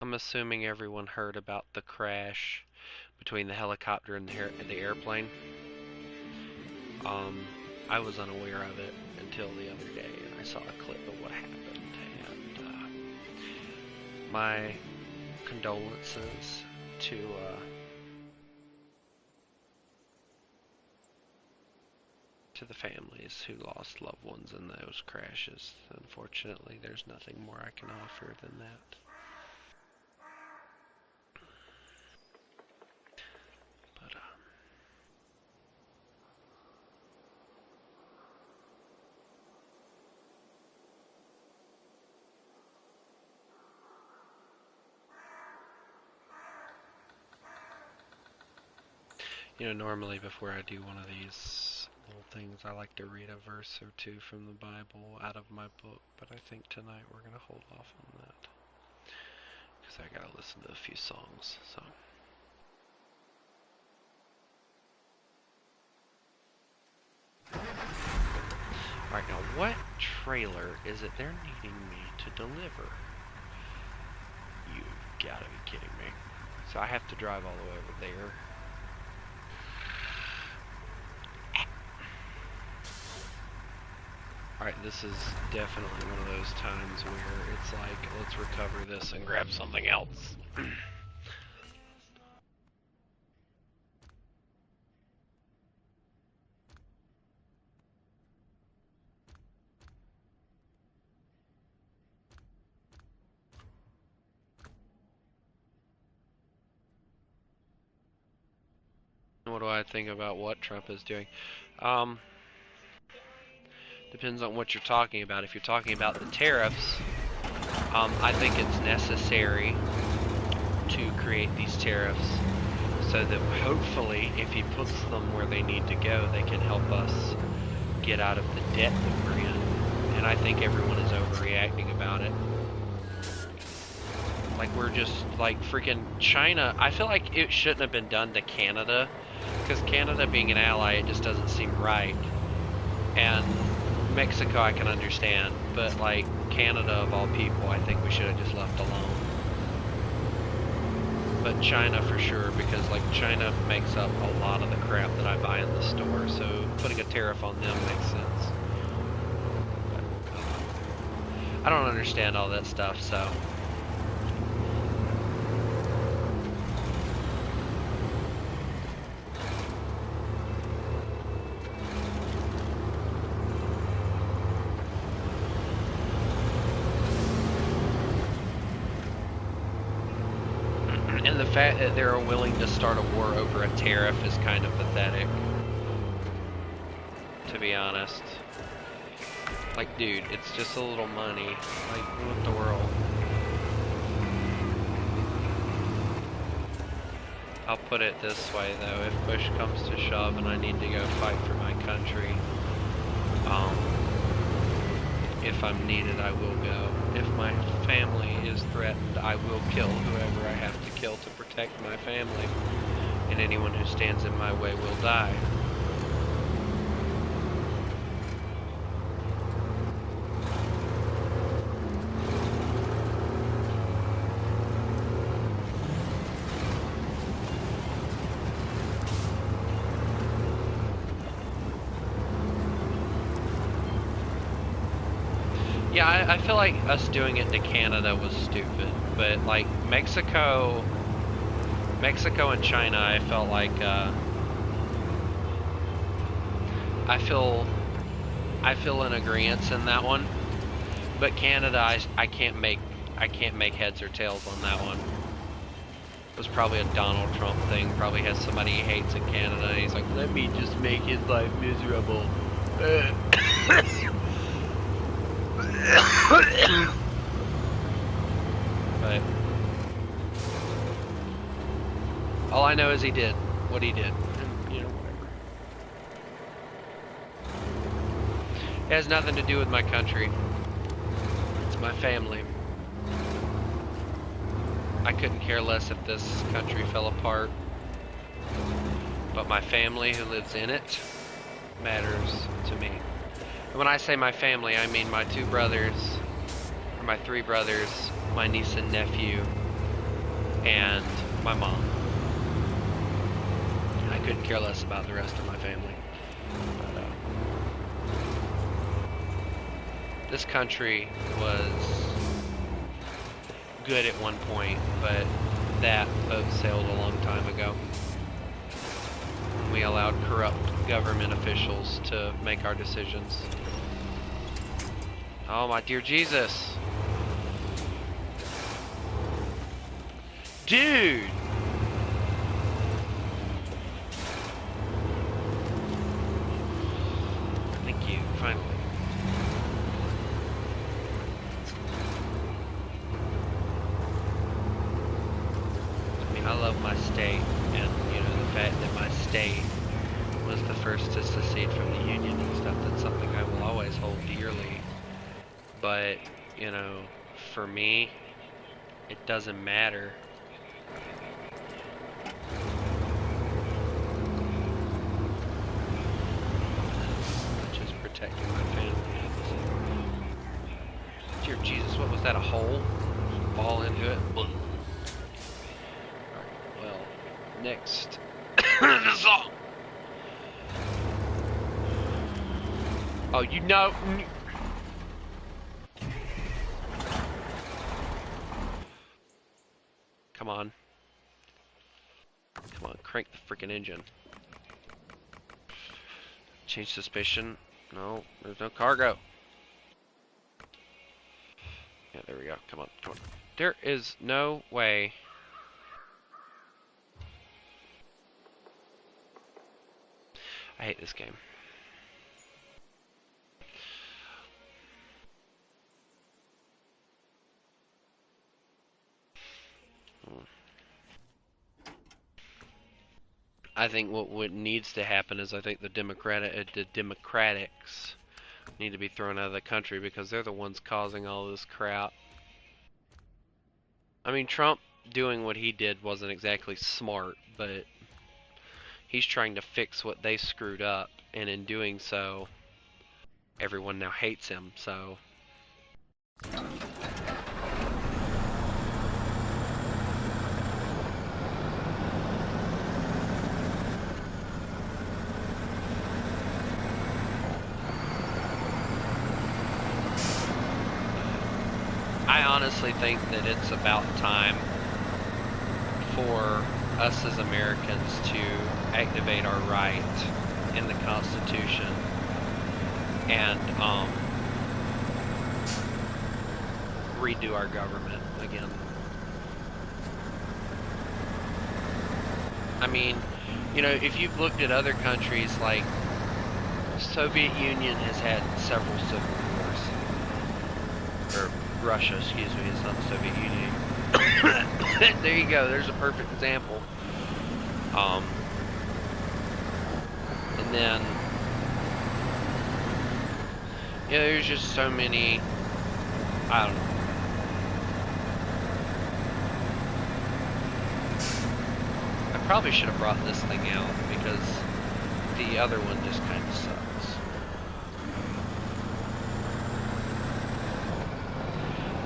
I'm assuming everyone heard about the crash between the helicopter and the airplane. Um, I was unaware of it until the other day, and I saw a clip of what happened. And my condolences to the families who lost loved ones in those crashes. Unfortunately, there's nothing more I can offer than that. But normally before I do one of these little things, I like to read a verse or two from the Bible out of my book, but I think tonight we're going to hold off on that because I got to listen to a few songs. So. Alright, now what trailer is it they're needing me to deliver? You've got to be kidding me. So I have to drive all the way over there. Alright, this is definitely one of those times where it's like, let's recover this and grab something else. What do I think about what Trump is doing? Depends on what you're talking about. If you're talking about the tariffs, I think it's necessary to create these tariffs so that hopefully if he puts them where they need to go, they can help us get out of the debt that we're in. And I think everyone is overreacting about it. Like, we're just, like, freaking China. I feel like it shouldn't have been done to Canada, because Canada being an ally, it just doesn't seem right. And Mexico, I can understand, but, like, Canada, of all people, I think we should have just left alone. But China, for sure, because, like, China makes up a lot of the crap that I buy in the store, so putting a tariff on them makes sense. But, I don't understand all that stuff, so... And the fact that they're willing to start a war over a tariff is kind of pathetic, to be honest. Like, dude, it's just a little money. Like, what the world? I'll put it this way, though. If push comes to shove and I need to go fight for my country, if I'm needed, I will go. If my family is threatened, I will kill whoever I have to kill to protect my family. And anyone who stands in my way will die. Yeah, I feel like us doing it to Canada was stupid, but like Mexico and China, I felt like I feel in agreement in that one. But Canada, I can't make heads or tails on that one. It was probably a Donald Trump thing. Probably has somebody he hates in Canada, and he's like, let me just make his life miserable. But all I know is he did what he did, and you know, whatever. It has nothing to do with my country. It's my family. I couldn't care less if this country fell apart, but my family who lives in it matters to me. And when I say my family, I mean my two brothers, or my three brothers, my niece and nephew, and my mom. I couldn't care less about the rest of my family. But, this country was good at one point, but that boat sailed a long time ago. We allowed corrupt government officials to make our decisions. Oh my dear Jesus. Dude! Thank you, finally. I mean, I love my state, and, you know, the fact that my state was the first to secede from the Union and stuff, that's something I will always hold dearly. But, you know, for me, it doesn't matter. Just protecting my family. Dear Jesus, what was that, a hole? Fall into it? Alright, well, next. Oh, you know. Come on. Come on, crank the freaking engine. Change suspicion. No, there's no cargo. Yeah, there we go. Come on, come on. There is no way. I hate this game. I think what needs to happen is I think the Democrats need to be thrown out of the country because they're the ones causing all this crap. I mean, Trump doing what he did wasn't exactly smart, but he's trying to fix what they screwed up, and in doing so, everyone now hates him. So I honestly think that it's about time for us as Americans to activate our right in the Constitution and redo our government again. I mean, you know, if you've looked at other countries, like Soviet Union has had several civil wars, or Russia, excuse me, it's not the Soviet Union. There you go, there's a perfect example. And then, yeah, there's just so many, I don't know. I probably should have brought this thing out because the other one just kind of sucks.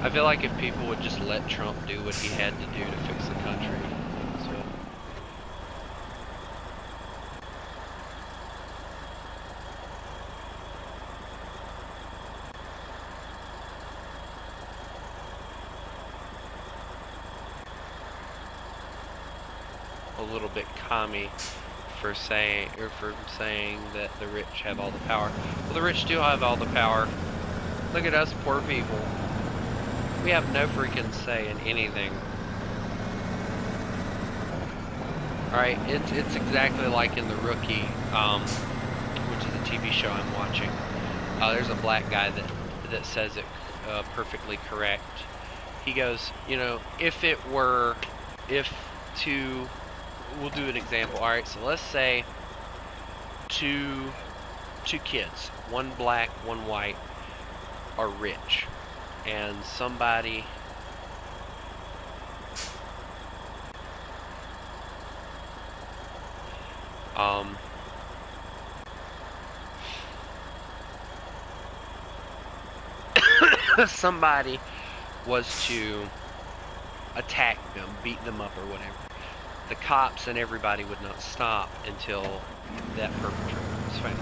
I feel like if people would just let Trump do what he had to do to fix the country, so. A little bit commie for saying that the rich have all the power. Well, the rich do have all the power. Look at us poor people. We have no freaking say in anything. Alright, it's exactly like in The Rookie, which is a TV show I'm watching. There's a black guy that says it perfectly correct. He goes, you know, we'll do an example. Alright, so let's say two kids, one black, one white, are rich. And somebody somebody was to attack them, beat them up or whatever, the cops and everybody would not stop until that perpetrator was found.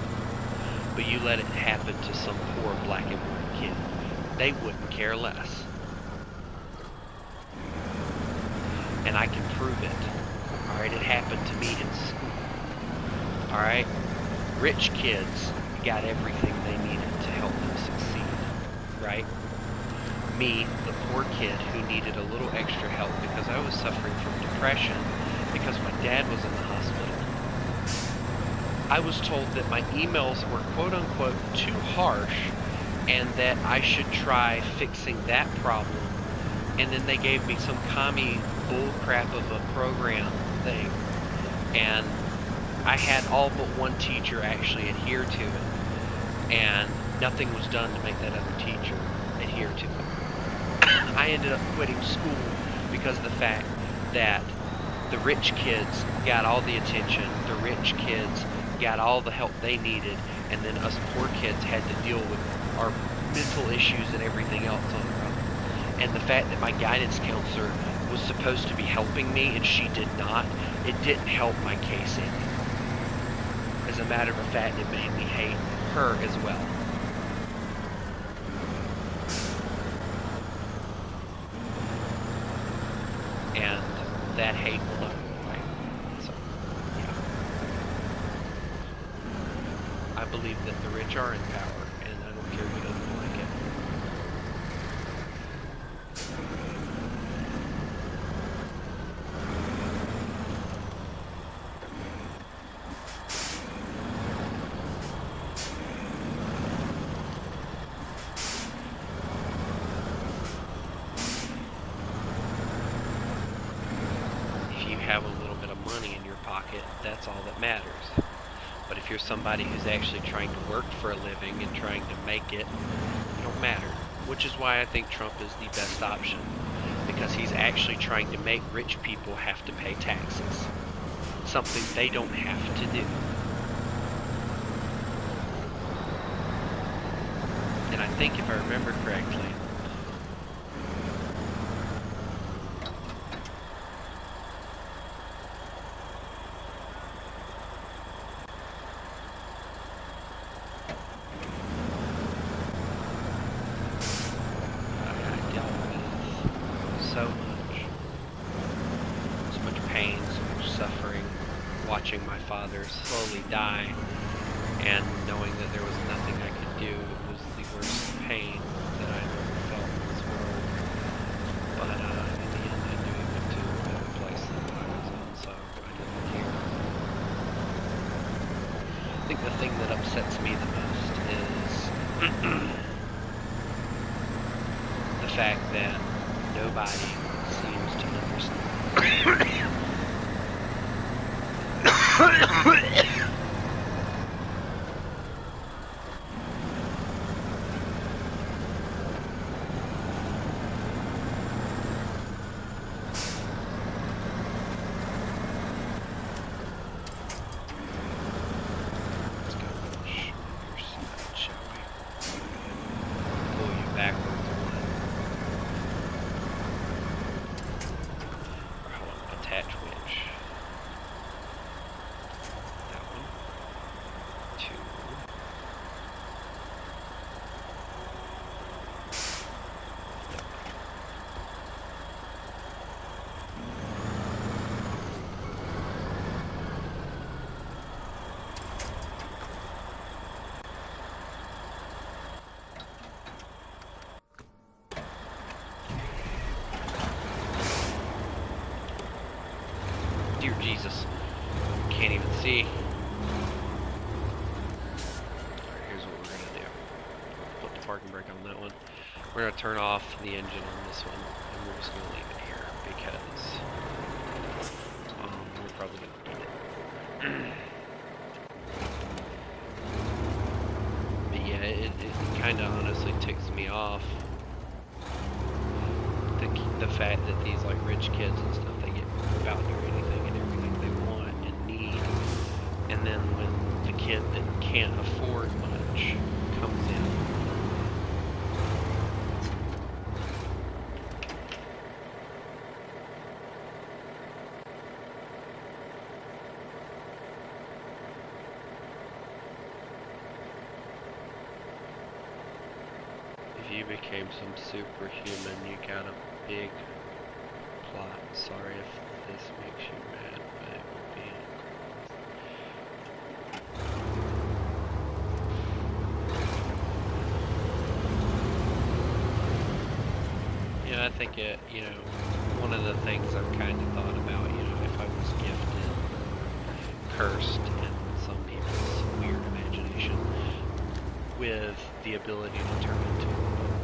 But you let it happen to some poor black and white kid, they wouldn't care less. And I can prove it. Alright, it happened to me in school. Alright? Rich kids got everything they needed to help them succeed. Right? Me, the poor kid who needed a little extra help because I was suffering from depression because my dad was in the hospital. I was told that my emails were quote-unquote too harsh and that I should try fixing that problem. And then they gave me some commie bullcrap of a program thing. And I had all but one teacher actually adhere to it. And nothing was done to make that other teacher adhere to it. I ended up quitting school because of the fact that the rich kids got all the attention, the rich kids got all the help they needed, and then us poor kids had to deal with our mental issues and everything else on our own. And the fact that my guidance counselor was supposed to be helping me and she did not, it didn't help my case any. As a matter of fact, it made me hate her as well. And that hate will not go away. So, yeah. I believe that the rich are in power, and I don't care who doesn't like it. Have a little bit of money in your pocket, that's all that matters. But if you're somebody who's actually trying to work for a living and trying to make it, it don't matter. Which is why I think Trump is the best option. because he's actually trying to make rich people have to pay taxes. Something they don't have to do. And I think if I remember correctly, watching my father slowly die, and knowing that there was nothing I could do. It was the worst pain that I've ever felt in this world. But in the end, I knew he went to a better place than I was in, so I didn't care. I think the thing that upsets me the most is the fact that nobody seems to understand. Dear Jesus, can't even see. Alright, here's what we're gonna do. Put the parking brake on that one. We're gonna turn off the engine on this one, and we're just gonna leave it here because we're probably gonna need it. But yeah, it kind of honestly ticks me off. The fact that these like rich kids and stuff, they get about to do anything and everything they want and need, and then when the kid that can't afford much comes in, if you became some superhuman, you got a big plot. Sorry if this makes you mad, but it would be. Yeah, I think it, one of the things I've kind of thought about, if I was gifted, cursed, in some people's weird imagination, with the ability to turn into a wolf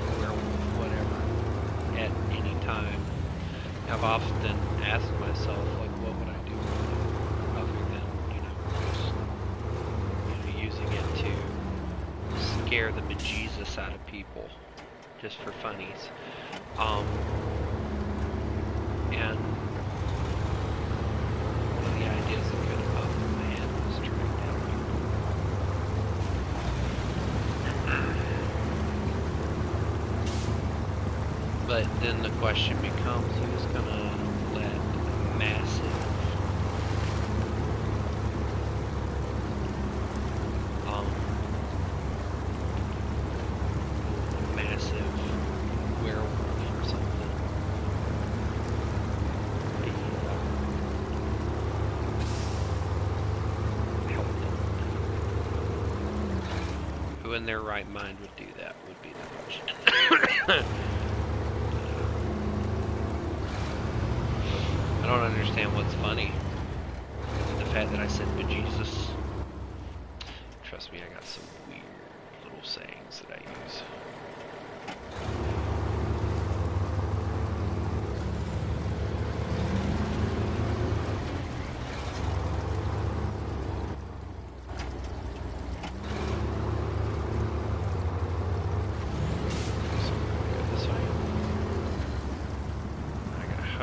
or a werewolf, whatever, at any time, I've often asked myself, like, what would I do with it, other than, just, using it to scare the bejesus out of people, just for funnies. And one of the ideas that kind of popped in my head was trying to help people. But then the question becomes, who's gonna let massive werewolf or something help them? Who in their right mind would do that would be the question. I don't understand what's funny. The fact that I said bejesus. Trust me, I got some weird little sayings that I use.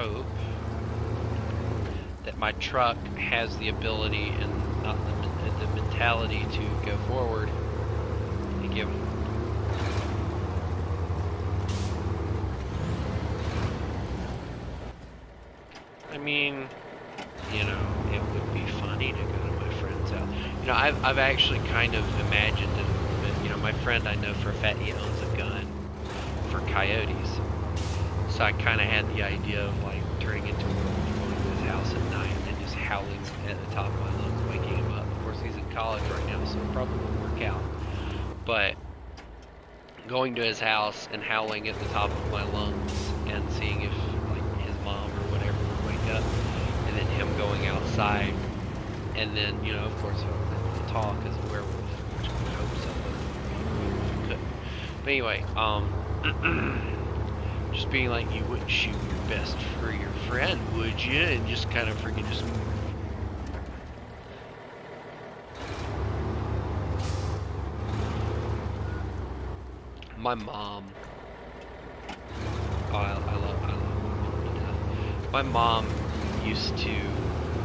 hope that my truck has the ability and not the mentality to go forward and give. I mean, you know, it would be funny to go to my friend's house. You know, I've actually kind of imagined it a little bit. You know, my friend, I know for a fact he owns a gun for coyotes. So I kind of had the idea of like turning into a werewolf, going to his house at night and just howling at the top of my lungs, waking him up. Of course, he's in college right now, so it probably won't work out. But going to his house and howling at the top of my lungs and seeing if like his mom or whatever would wake up, and then him going outside, and then, you know, of course he'll talk as a werewolf, which I would hope so, but if he couldn't. But anyway, just being like, you wouldn't shoot your best for your friend, would you? And just kind of freaking just. My mom. Oh, I love my mom to death. My mom used to.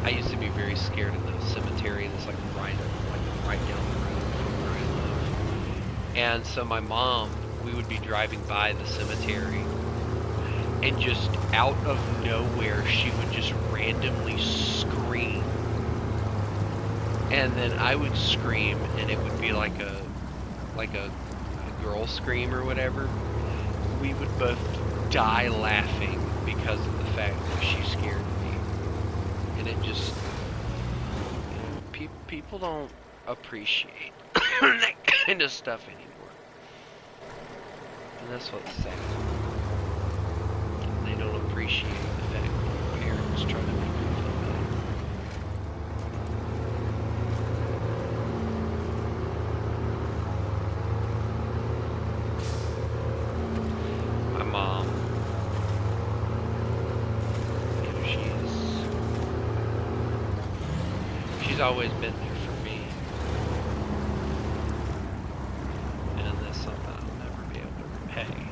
I used to be very scared of the cemetery that's like right down the road from where I live. And so my mom, we would be driving by the cemetery, and just out of nowhere, she would just randomly scream. And then I would scream, and it would be like a girl scream or whatever. We would both die laughing because of the fact that she scared me. And it just, you know, people don't appreciate that kind of stuff anymore. And that's what's sad. They don't appreciate the fact that parents try to make them feel better. My mom, you know, she's always been there for me. And that's something I'll never be able to repay.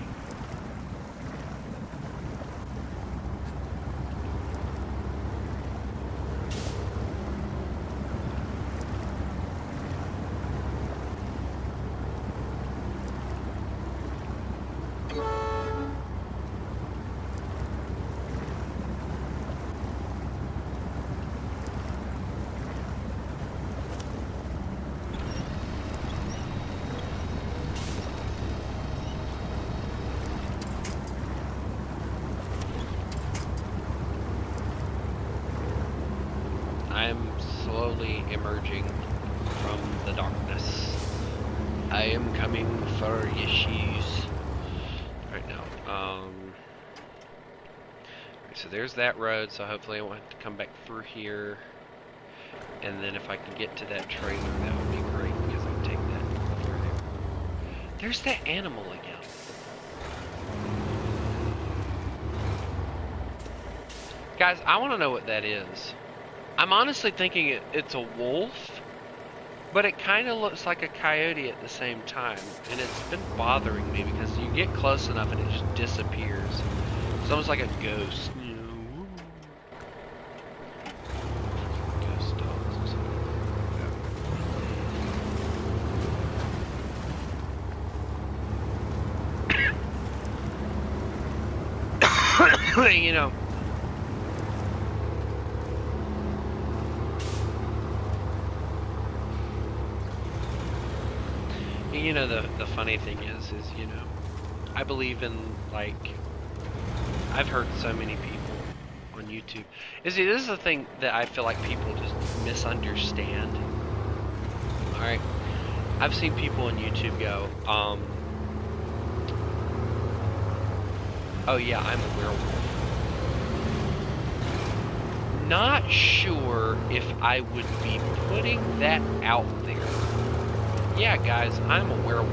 I am slowly emerging from the darkness. I am coming for your shoes right now. So there's that road, so hopefully I won't have to come back through here. And then if I can get to that trailer, that would be great, because I can take that through there. There's that animal again. Guys, I want to know what that is. I'm honestly thinking it's a wolf, but it kind of looks like a coyote at the same time, and it's been bothering me because you get close enough and it just disappears. It's almost like a ghost. You know? Ghost dogs or something. You know. You know, the funny thing is, you know, I believe in, like, I've heard so many people on YouTube. This is the thing that I feel like people just misunderstand. Alright? I've seen people on YouTube go, oh yeah, I'm a werewolf. Not sure if I would be putting that out there. Yeah, guys, I'm a werewolf.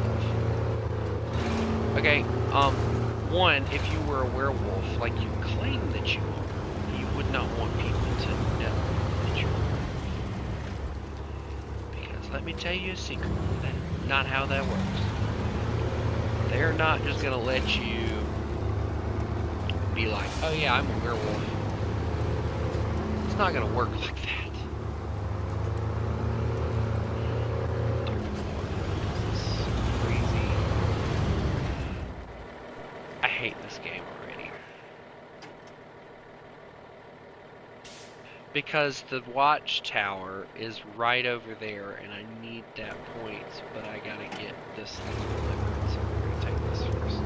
Okay, one, if you were a werewolf, like you claim that you are, you would not want people to know that you're a werewolf. Because let me tell you a secret, that's not how that works. They're not just gonna let you be be like, oh yeah, I'm a werewolf. It's not gonna work like that. This is crazy. I hate this game already. Because the watchtower is right over there, and I need that point, but I gotta get this thing delivered, so we're gonna take this first.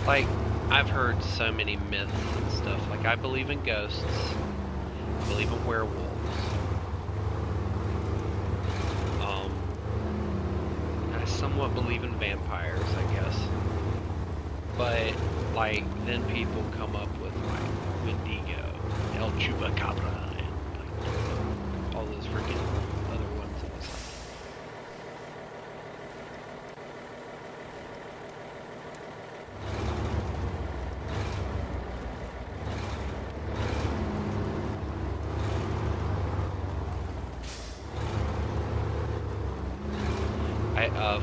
Like, I've heard so many myths and stuff. Like, I believe in ghosts. I believe in werewolves. I somewhat believe in vampires, I guess. But, like, then people come up with, like, Wendigo, El Chupacabra, and, like, all those freaking other ones.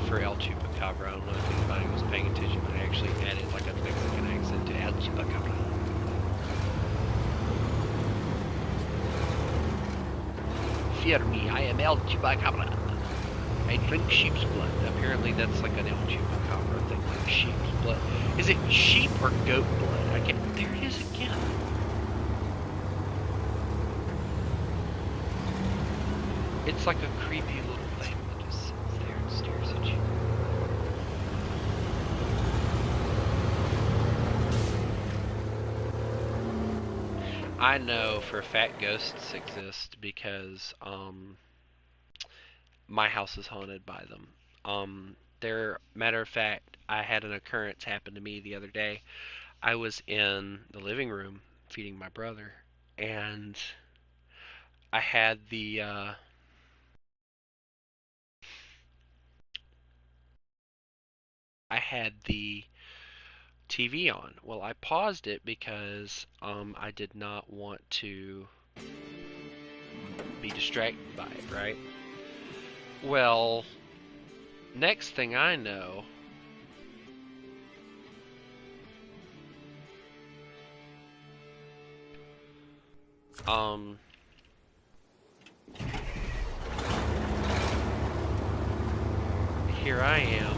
For El Chupacabra, I don't know if anybody was paying attention, but I actually added like a Mexican accent to El Chupacabra. Fear me, I am El Chupacabra. I drink sheep's blood. Apparently that's like an El Chupacabra thing, like sheep's blood. Is it sheep or goat blood? I can't. There it is again. It's like a creepy little thing that just sits there and stares at you. I know for a fact ghosts exist because my house is haunted by them. Matter of fact, I had an occurrence happen to me the other day. I was in the living room feeding my brother, and I had the TV on. Well, I paused it because I did not want to be distracted by it, right? Well, next thing I know, here I am,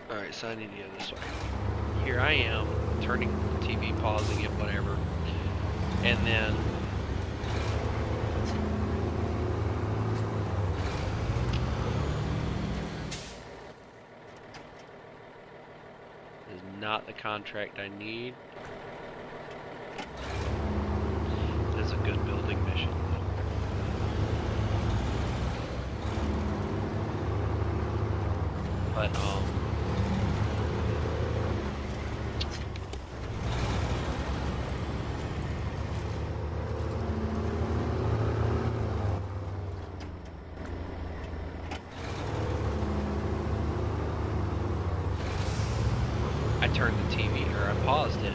alright, so I need to go this way. Here I am, turning the TV, pausing it, whatever, and then this is not the contract I need. This is a good building mission. But, I turned the TV, or I paused it.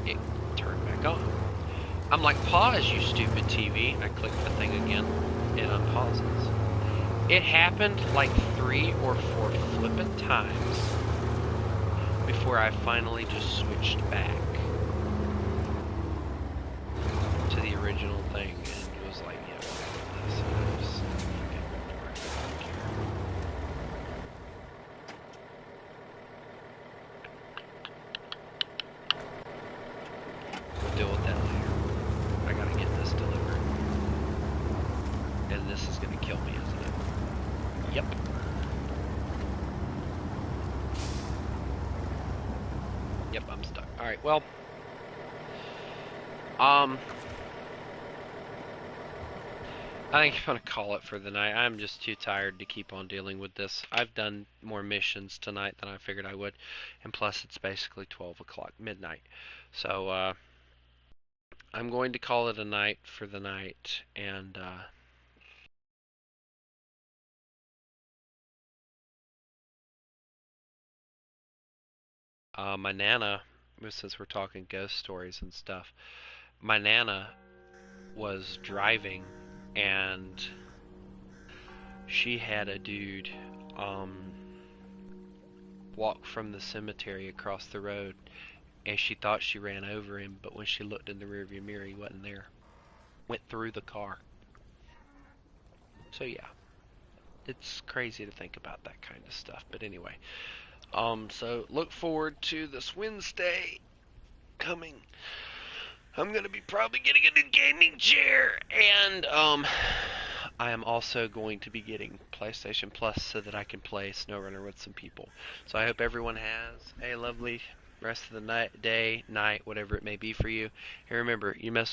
It turned back on. I'm like, pause, you stupid TV. I clicked the thing again. It unpauses. It happened like 3 or 4 flippant times before I finally just switched back to the original thing, and it was like, yeah, this, and I just fucking walked right back here. We'll deal with that later. I gotta get this delivered. And this is gonna kill me, isn't it? Yep. Yep, I'm stuck. Alright, well. I think I'm gonna call it for the night. I'm just too tired to keep on dealing with this. I've done more missions tonight than I figured I would, and plus it's basically 12 o'clock midnight. So I'm going to call it a night for the night, and my nana, since we're talking ghost stories and stuff, my nana was driving, and she had a dude um, walk from the cemetery across the road, and she thought she ran over him, but when she looked in the rearview mirror, he wasn't there. Went through the car. So yeah, it's crazy to think about that kind of stuff. But anyway, so look forward to this Wednesday coming. I'm gonna be probably getting a new gaming chair, and I am also going to be getting PlayStation Plus so that I can play SnowRunner with some people. So I hope everyone has a lovely rest of the night, day, night, whatever it may be for you. And remember, you mess with